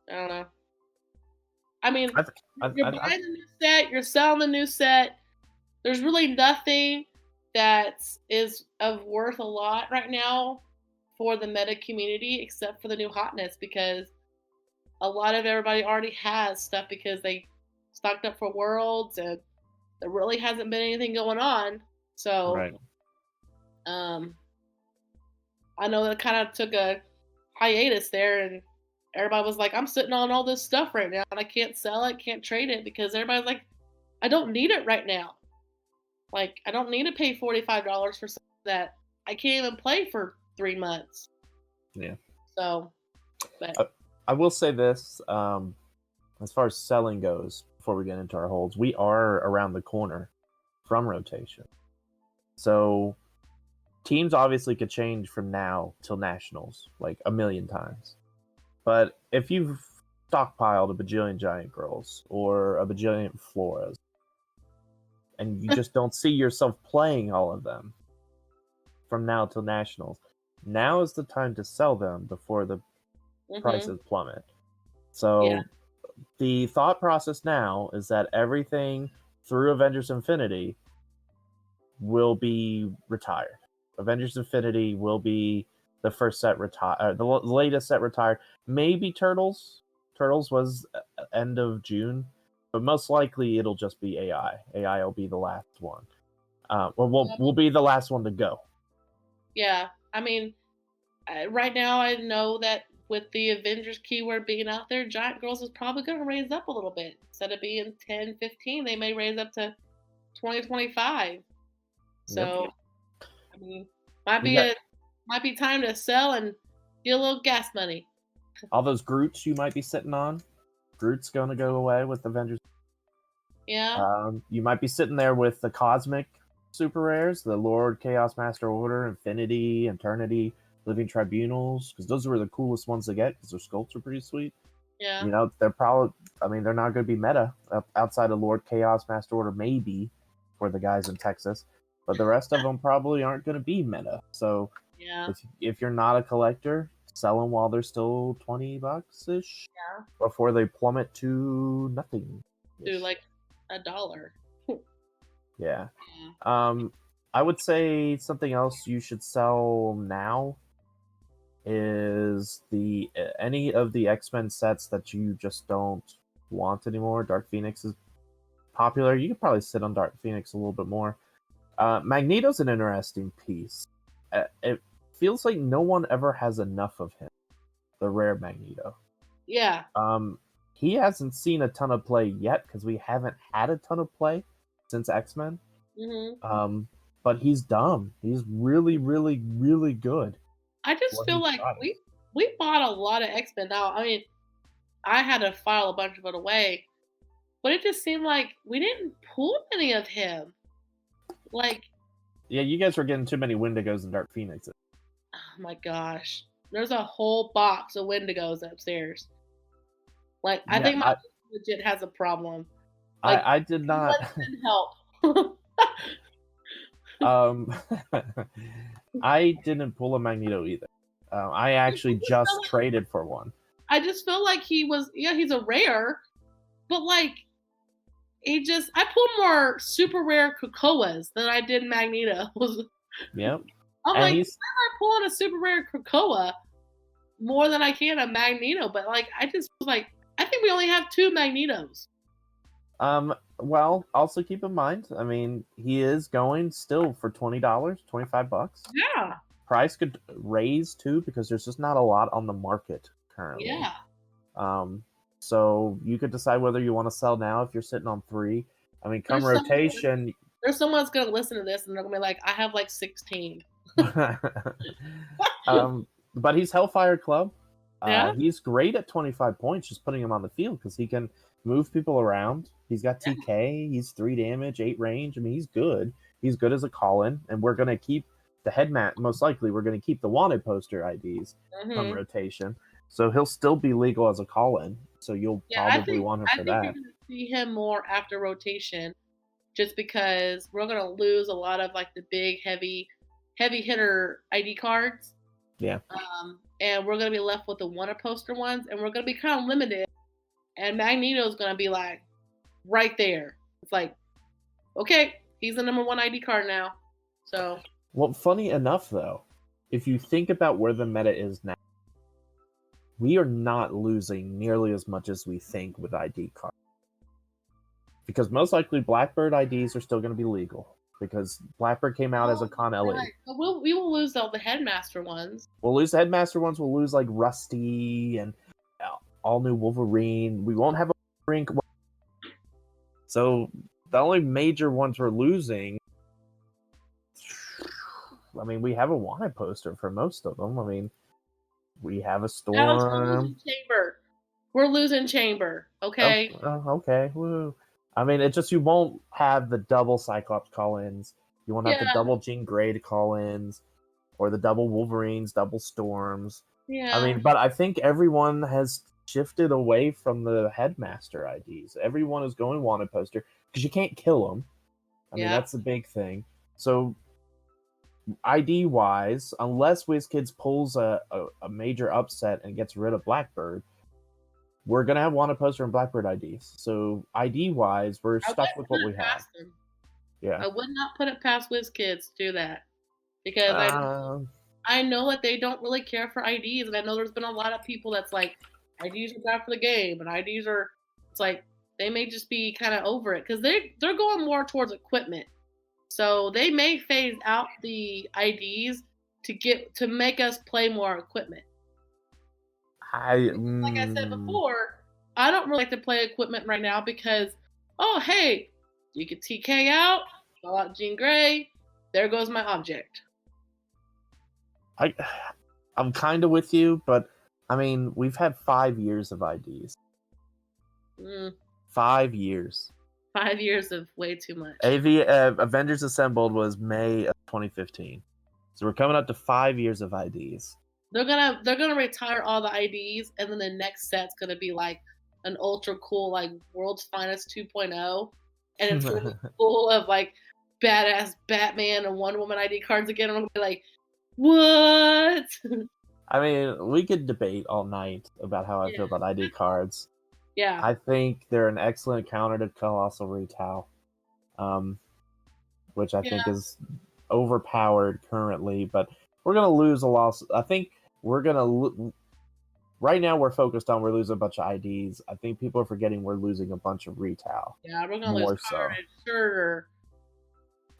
I don't know. I mean, you're buying the new set, you're selling the new set. There's really nothing that is of worth a lot right now for the meta community except for the new hotness, because a lot of everybody already has stuff because they stocked up for Worlds and there really hasn't been anything going on. So, right. I know that kind of took a hiatus there, and everybody was like, I'm sitting on all this stuff right now and I can't sell it, can't trade it, because everybody's like, I don't need it right now. Like, I don't need to pay $45 for something that I can't even play for 3 months. Yeah. So, but I will say this, as far as selling goes, before we get into our holds, we are around the corner from rotation. So teams obviously could change from now till nationals like a million times. But if you've stockpiled a bajillion giant girls or a bajillion floras, and you just don't see yourself playing all of them from now till nationals, now is the time to sell them before the prices plummet. So the thought process now is that everything through Avengers Infinity will be retired. Avengers Infinity will be the first set retired, the latest set retired. Maybe Turtles. Turtles was end of June, but most likely it'll just be AI. AI will be the last one. We'll be the last one to go. Yeah, I mean, right now I know that with the Avengers keyword being out there, Giant Girls is probably going to raise up a little bit. Instead of being 10, 15, they may raise up to 20, 25. So, I mean, might be time to sell and get a little gas money. All those Groots you might be sitting on, Groot's going to go away with Avengers. Yeah. You might be sitting there with the Cosmic Super Rares, the Lord, Chaos Master Order, Infinity, Eternity, Living Tribunals, because those were the coolest ones to get because their sculpts are pretty sweet. Yeah. You know, they're probably, they're not going to be meta outside of Lord, Chaos Master Order, maybe for the guys in Texas, but the rest of them probably aren't going to be meta. So if you're not a collector, sell them while they're still $20-ish before they plummet to nothing. To like $1. Yeah. I would say something else you should sell now is any of the X-Men sets that you just don't want anymore. Dark Phoenix is popular. You could probably sit on Dark Phoenix a little bit more. Magneto's an interesting piece. It feels like no one ever has enough of him, the rare Magneto. Yeah. He hasn't seen a ton of play yet because we haven't had a ton of play since X-Men. But he's dumb. He's really, really, really good. I just feel like we bought a lot of X-Men now. I mean, I had to file a bunch of it away, but it just seemed like we didn't pull any of him. Like, yeah, you guys were getting too many Wendigos and Dark Phoenixes. Oh my gosh, there's a whole box of Wendigos upstairs. Like, I think my legit has a problem. Like, I did not help. I didn't pull a Magneto either. I actually just traded for one. I just felt like he's a rare, but like, I pulled more super rare Krakoas than I did Magnetos. Yep. I'm like, why am I pulling a super rare Krakoa more than I can a Magneto? But like, I think we only have 2 Magnetos. Well, also keep in mind, he is going still for $20, $25. Yeah. price could raise too because there's just not a lot on the market currently. Yeah. So you could decide whether you want to sell now if you're sitting on 3. I mean, come There's rotation. There's someone that's gonna listen to this and they're gonna be like, I have like 16. But he's Hellfire Club. Yeah. He's great at 25 points, just putting him on the field because he can move people around. He's got TK. He's 3 damage, 8 range. I mean, he's good. He's good as a call-in, and we're gonna keep the headmat. Most likely, we're gonna keep the wanted poster IDs from rotation, so he'll still be legal as a call-in. So you'll probably want him for that. I think you're gonna see him more after rotation, just because we're gonna lose a lot of like the big heavy hitter ID cards. Yeah. And we're gonna be left with the wanted poster ones, and we're gonna be kind of limited. And Magneto's gonna be like right there. It's like, okay, he's the number 1 ID card now. So. Well, funny enough though, if you think about where the meta is now, we are not losing nearly as much as we think with ID cards. Because most likely Blackbird IDs are still going to be legal. Because Blackbird came out as a Con LE. Right. We will lose all the Headmaster ones. We'll lose the Headmaster ones. We'll lose like Rusty and all new Wolverine. We won't have a Rink. So the only major ones we're losing, I mean, we have a wanted poster for most of them. I mean, we have a Storm. Alex, we're losing Chamber. Okay. Okay. Woo. I mean, it's just you won't have the double Cyclops call-ins. You won't have the double Jean Grey call-ins, or the double Wolverines, double Storms. Yeah. I mean, but I think everyone has shifted away from the Headmaster IDs. Everyone is going wanted poster because you can't kill them. I mean, that's the big thing. So, ID-wise, unless WizKids pulls a major upset and gets rid of Blackbird, we're going to have wanted poster and Blackbird IDs. So, ID-wise, we're stuck with what we have. Yeah. I would not put it past WizKids to do that. Because I know that they don't really care for IDs. And I know there's been a lot of people that's like, IDs are bad for the game. And IDs are, it's like, they may just be kind of over it. Because they're going more towards equipment. So, they may phase out the IDs to make us play more equipment. Like I said before, I don't really like to play equipment right now because, oh, hey, you can TK out, call out Jean Grey, there goes my object. I'm kind of with you, but, I mean, we've had 5 years of IDs. 5 years. 5 years of way too much. Avengers Assembled was May of 2015. So we're coming up to 5 years of IDs. They're gonna retire all the IDs, and then the next set's gonna be like an ultra cool like World's Finest 2.0, and it's gonna be full of like badass Batman and Wonder Woman ID cards again. I'm gonna be like, what? I mean, we could debate all night about how I feel about ID cards. Yeah, I think they're an excellent counter to Colossal Retail, which I think is overpowered currently, but we're gonna lose a lot. I think we're gonna right now we're focused on we're losing a bunch of IDs. I think people are forgetting we're losing a bunch of retail. Yeah, we're gonna lose Carnage, Shredder,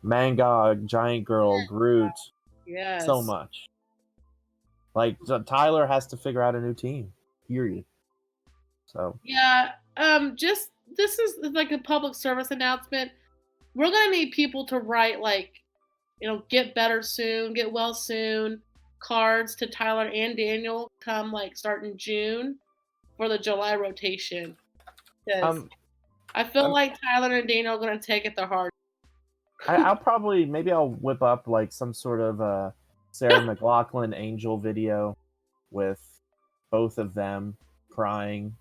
Mangog, Giant Girl, Groot. Yes. So much. Like Tyler has to figure out a new team. Period. So yeah, just this is like a public service announcement. We're gonna need people to write like, get better soon, get well soon. Cards to Tyler and Daniel come like starting June for the July rotation. I feel like Tyler and Daniel are going to take it the hard. I'll whip up like some sort of Sarah McLachlan Angel video with both of them crying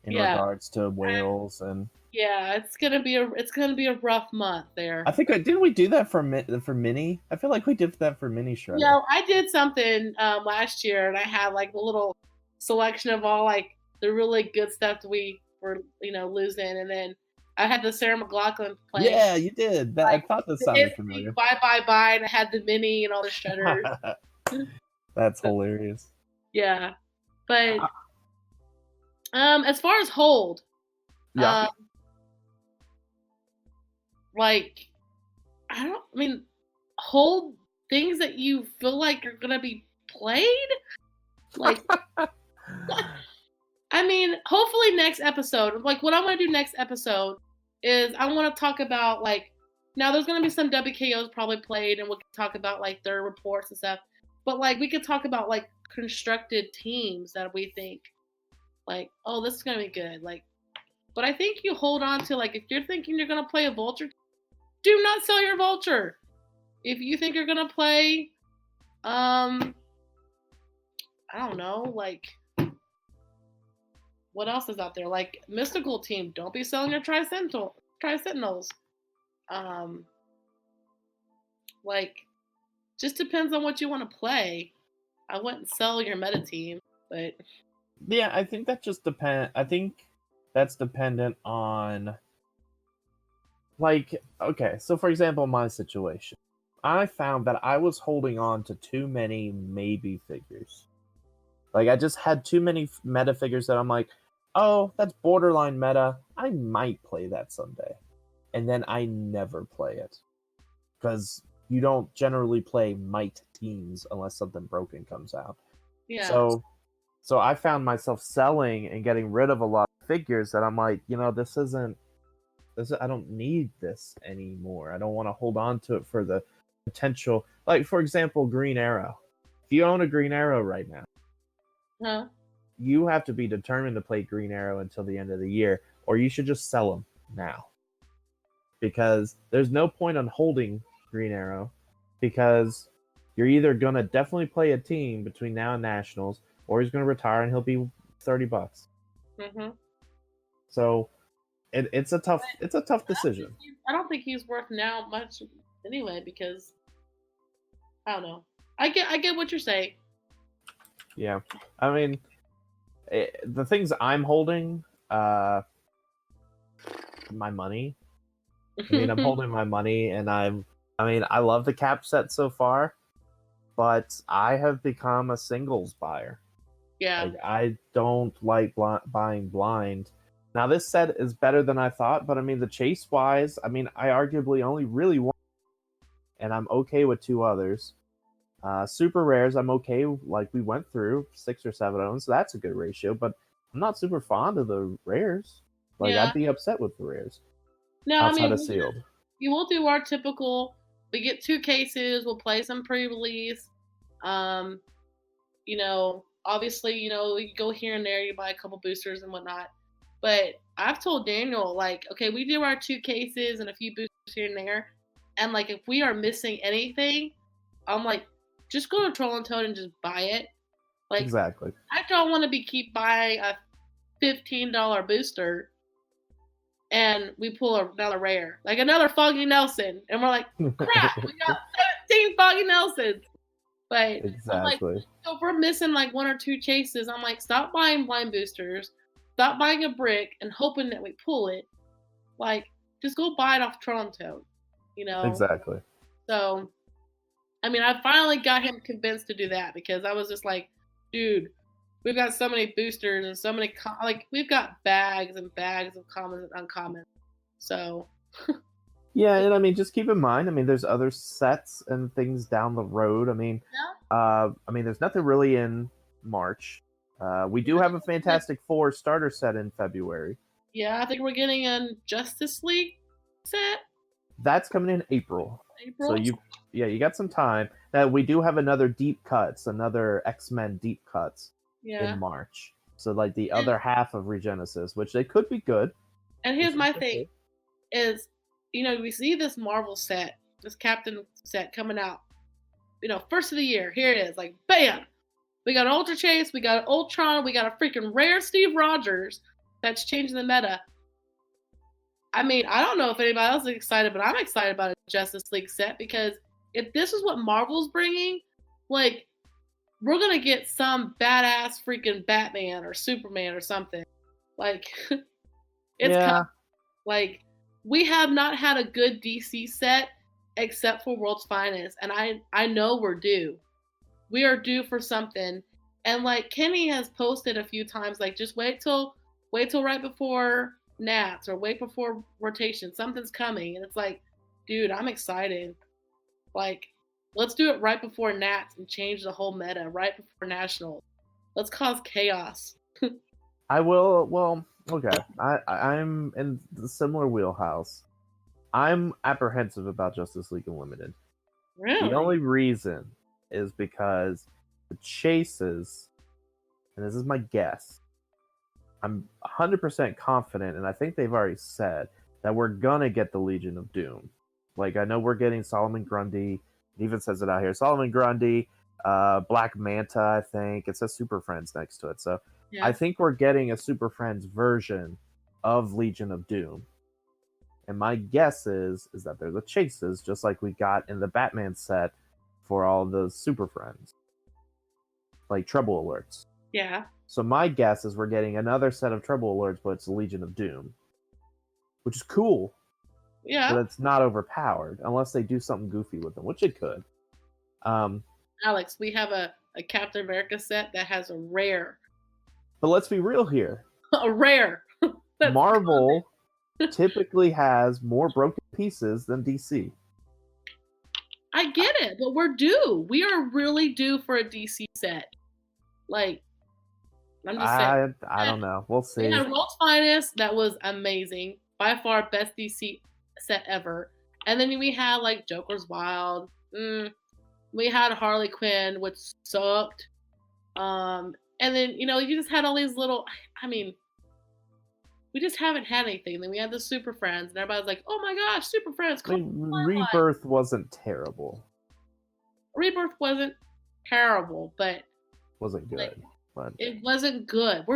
in regards to Wales and. Yeah, it's gonna be a rough month there. I think didn't we do that for Mini? I feel like we did that for Mini Shredder. Yeah, I did something last year, and I had like a little selection of all like the really good stuff that we were losing, and then I had the Sarah McLachlan play. Yeah, you did. I thought that sounded familiar. Bye, and I had the Mini and all the Shredders. That's hilarious. Yeah, but as far as Hold. Yeah. Hold, things that you feel like are gonna be played. Like, I mean, hopefully next episode. Like, what I want to do next episode is I want to talk about like. Now there's gonna be some WKOs probably played, and we'll talk about like their reports and stuff. But like, we could talk about like constructed teams that we think, like, oh, this is gonna be good. Like, but I think you hold on to like if you're thinking you're gonna play a vulture, do not sell your vulture. If you think you're gonna play, I don't know, like, what else is out there? Like mystical team, don't be selling your Tri-Sentinels. Like, just depends on what you want to play. I wouldn't sell your meta team, but Yeah, I think that just depend. I think that's dependent on, like, okay. So, for example, my situation, I found that I was holding on to too many maybe figures. Like, I just had too many meta figures that I'm like, oh, that's borderline meta. I might play that someday, and then I never play it because you don't generally play might teams unless something broken comes out. yeah. So I found myself selling and getting rid of a lot of figures that I'm like, I don't need this anymore. I don't want to hold on to it for the potential. Like, for example, Green Arrow. If you own a Green Arrow right now, Huh? you have to be determined to play Green Arrow until the end of the year, or you should just sell them now. Because there's no point on holding Green Arrow, because you're either going to definitely play a team between now and Nationals, or he's going to retire and he'll be $30. Mm-hmm. So it's a tough decision. I don't think he's worth now much anyway, because I don't know. I get what you're saying. Yeah, I mean, the things I'm holding, my money. I mean, I'm holding my money, and I love the cap set so far, but I have become a singles buyer. Yeah. Like, I don't like buying blind. Now, this set is better than I thought, but I mean, the chase wise, I mean, I arguably only really want, and I'm okay with two others. Super rares, I'm okay. Like, we went through 6 or 7 of them, so that's a good ratio. But I'm not super fond of the rares. Like, Yeah. I'd be upset with the rares. No, Outside I mean, of sealed. you will do our typical. We get 2 cases. We'll play some pre-release. Obviously, you go here and there. You buy a couple boosters and whatnot. But I've told Daniel, like, okay, we do our 2 cases and a few boosters here and there. And like, if we are missing anything, I'm like, just go to Troll and Toad and just buy it. Like, Exactly. I don't want to keep buying a $15 booster and we pull another rare, like another Foggy Nelson, and we're like, crap, we got 17 Foggy Nelsons. But Exactly. like, so if we're missing like 1 or 2 chases, I'm like, stop buying blind boosters, stop buying a brick and hoping that we pull it. Like, just go buy it off Toronto, Exactly. So, I mean, I finally got him convinced to do that, because I was just like, dude, we've got so many boosters and so many, we've got bags and bags of commons and uncommons. So. Yeah, and I mean, just keep in mind, I mean, there's other sets and things down the road. I mean, there's nothing really in March. We do have a Fantastic Four starter set in February. Yeah, I think we're getting a Justice League set. That's coming in April. So you got some time. Now, we do have another another X-Men deep cuts in March. So like the other half of Regenesis, which they could be good. And here's my thing is, we see this Marvel set, this Captain set coming out, first of the year. Here it is, like, bam! We got Ultra Chase, we got Ultron, we got a freaking rare Steve Rogers that's changing the meta. I mean, I don't know if anybody else is excited, but I'm excited about a Justice League set, because if this is what Marvel's bringing, like, we're going to get some badass freaking Batman or Superman or something. Like, like, we have not had a good DC set except for World's Finest, and I know we're due. We are due for something. And like Kenny has posted a few times, like, just wait till right before Nats, or wait before rotation. Something's coming. And it's like, dude, I'm excited. Like, Let's do it right before Nats and change the whole meta right before Nationals. Let's cause chaos. I will. Well, okay. I'm in the similar wheelhouse. I'm apprehensive about Justice League Unlimited. Really? The only reason is because the chases, and this is my guess, I'm 100% confident, and I think they've already said that we're gonna get the Legion of Doom. Like, I know we're getting Solomon Grundy. It even says it out here. Solomon Grundy, Black Manta, I think. It says Super Friends next to it. So Yeah. I think we're getting a Super Friends version of Legion of Doom. And my guess is that they're the chases, just like we got in the Batman set for all the Super Friends. Like Trouble Alerts. Yeah. So my guess is we're getting another set of Trouble Alerts, but it's Legion of Doom. Which is cool. Yeah. But it's not overpowered, unless they do something goofy with them, which it could. Alex, we have a Captain America set that has a rare. But let's be real here. A rare. That's Marvel typically has more broken pieces than DC. I get it, but we're due. We are really due for a DC set. Like, I'm just saying. I don't know. We'll see. We had World's Finest. That was amazing. By far, best DC set ever. And then we had, like, Joker's Wild. We had Harley Quinn, which sucked. And then, you just had all these little... I mean... We just haven't had anything. Then we had the Super Friends, and everybody's like, "Oh my gosh, Super Friends!" I mean, Rebirth wasn't terrible. Rebirth wasn't terrible, but wasn't good. Like, but it wasn't good.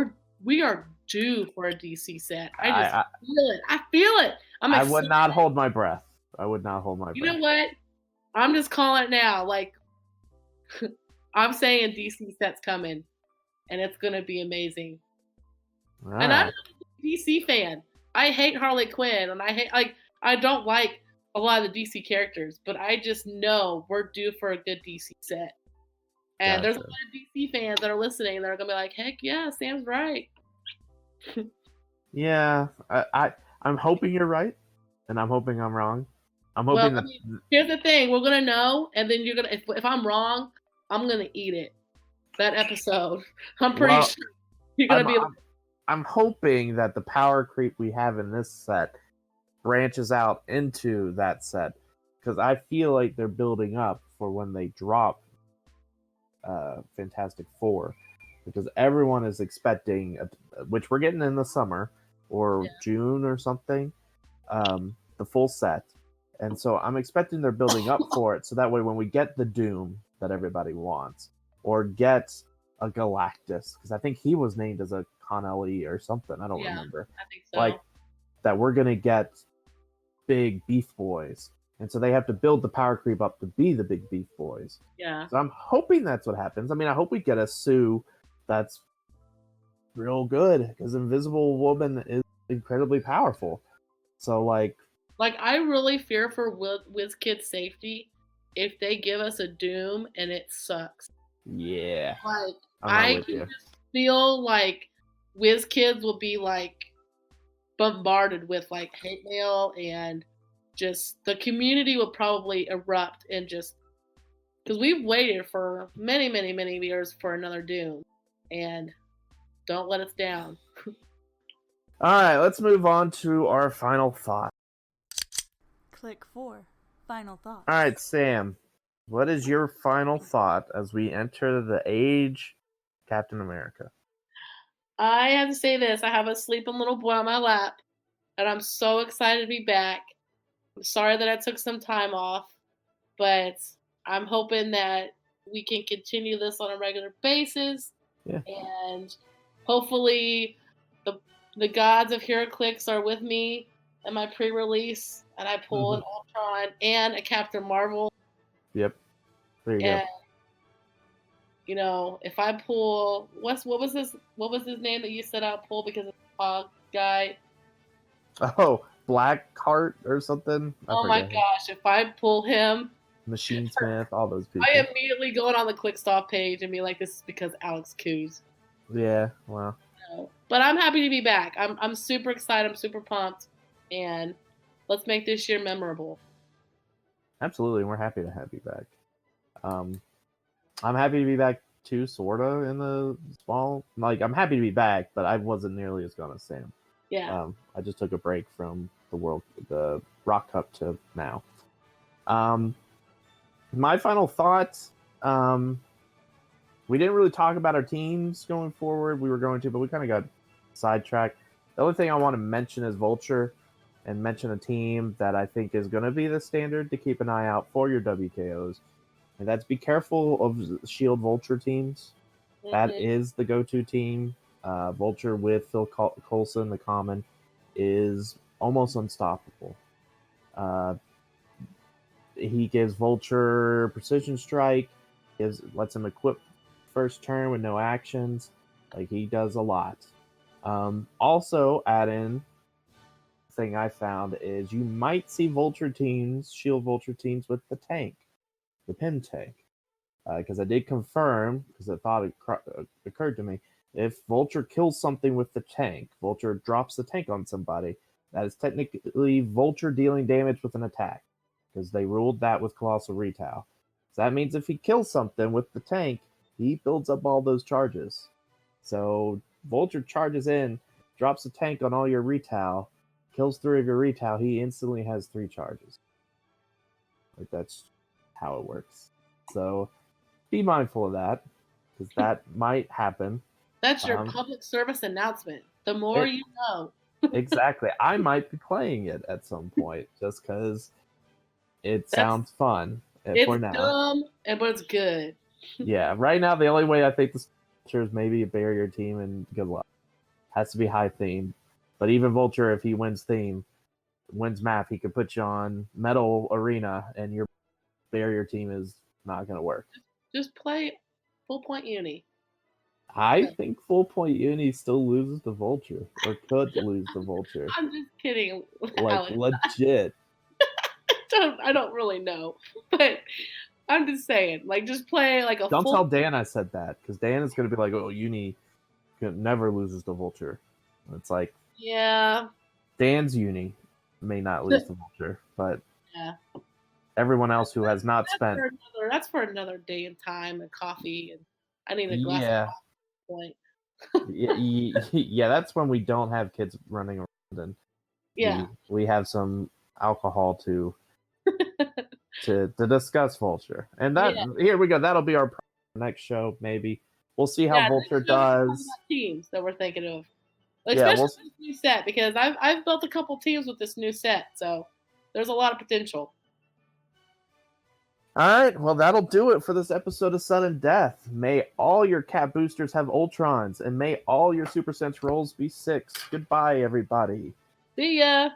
We are due for a DC set. I feel it. I feel it. I would not hold my breath. I would not hold my breath. You know what? I'm just calling it now. Like, I'm saying DC set's coming, and it's gonna be amazing. Right. And I'm a DC fan. I hate Harley Quinn, and I don't like a lot of the DC characters, but I just know we're due for a good DC set. And there's a lot of DC fans that are listening that are gonna be like, "Heck yeah, Sam's right." Yeah, I'm hoping you're right, and I'm hoping I'm wrong. I'm hoping here's the thing: we're gonna know, and then you're gonna. If I'm wrong, I'm gonna eat it. That episode, I'm pretty sure you're gonna be. I'm hoping that the power creep we have in this set branches out into that set, because I feel like they're building up for when they drop Fantastic Four, because everyone is expecting, which we're getting in the summer or June or something, the full set. And so I'm expecting they're building up for it, so that way when we get the Doom that everybody wants, or get a Galactus, because I think he was named as a Connelly or something, I don't remember. I think so. Like, that we're going to get big beef boys. And so they have to build the power creep up to be the big beef boys. Yeah. So I'm hoping that's what happens. I mean, I hope we get a Sue that's real good, because Invisible Woman is incredibly powerful. So, like I really fear for WizKid's safety if they give us a Doom and it sucks. Yeah. Like, I can just feel like WizKids will be, like, bombarded with, like, hate mail, and just the community will probably erupt, and just because we've waited for many, many, many years for another Doom, and don't let us down. All right, let's move on to our final thought. Click 4. Final thought. All right, Sam, what is your final thought as we enter the age Captain America? I have to say this. I have a sleeping little boy on my lap, and I'm so excited to be back. I'm sorry that I took some time off, but I'm hoping that we can continue this on a regular basis. Yeah. And hopefully the gods of HeroClix are with me at my pre-release, and I pull an Ultron and a Captain Marvel. Yep. There you go. You know, if I pull what was his name that you said I'll pull because of the fog guy? Oh, Blackheart or something? Oh my gosh, if I pull him, Machine Smith, all those people. I immediately go on the ClickStop page and be like, this is because Alex Cooze. Yeah, well. But I'm happy to be back. I'm super excited, I'm super pumped, and let's make this year memorable. Absolutely, we're happy to have you back. I'm happy to be back too, sorta in the small. Like I'm happy to be back, but I wasn't nearly as gone as Sam. Yeah. I just took a break from the Rock Cup to now. My final thoughts. We didn't really talk about our teams going forward. We were going to, but we kind of got sidetracked. The only thing I want to mention is Vulture, and mention a team that I think is going to be the standard to keep an eye out for your WKOs. And that's be careful of Shield Vulture teams. Mm-hmm. That is the go-to team. Vulture with Phil Coulson, the common, is almost unstoppable. He gives Vulture precision strike, lets him equip first turn with no actions. Like he does a lot. Also, add in thing I found is you might see Vulture teams, Shield Vulture teams with the tank, the Pim tank, because I did confirm because I thought it occurred to me. If Vulture kills something with the tank, Vulture drops the tank on somebody, that is technically Vulture dealing damage with an attack, because they ruled that with Colossal Retail. So that means if he kills something with the tank, he builds up all those charges. So Vulture charges in, drops the tank on all your retail, kills 3 of your retail, he instantly has 3 charges. Like that's how it works. So be mindful of that, because that might happen. That's your public service announcement. The more you know. Exactly. I might be playing it at some point just because it sounds fun. It's dumb, but it's good. Yeah, right now the only way I think the Vulture is maybe a barrier team, and good luck. Has to be high theme. But even Vulture, if he wins map, he could put you on Metal Arena, and your barrier team is not going to work. Just play Full Point Uni. I think Full Point Uni still loses to Vulture, or could lose to Vulture. I'm just kidding. Like, legit. I don't really know, but I'm just saying, like, just play like a. Don't tell Dan I said that, because Dan is going to be like, "Oh, Uni never loses to Vulture." It's like, yeah, Dan's Uni may not lose to Vulture, but yeah, everyone else who has not spent. That's for another day and time and coffee, and I need a glass of point. Yeah, that's when we don't have kids running around, and we have some alcohol to discuss Vulture. And that here we go. That'll be our next show. Maybe we'll see how Vulture does. Teams that we're thinking of, especially this new set, because I've built a couple teams with this new set, so there's a lot of potential. All right, well, that'll do it for this episode of Sudden Death. May all your cat boosters have Ultrons, and may all your Super Sense rolls be 6. Goodbye, everybody. See ya.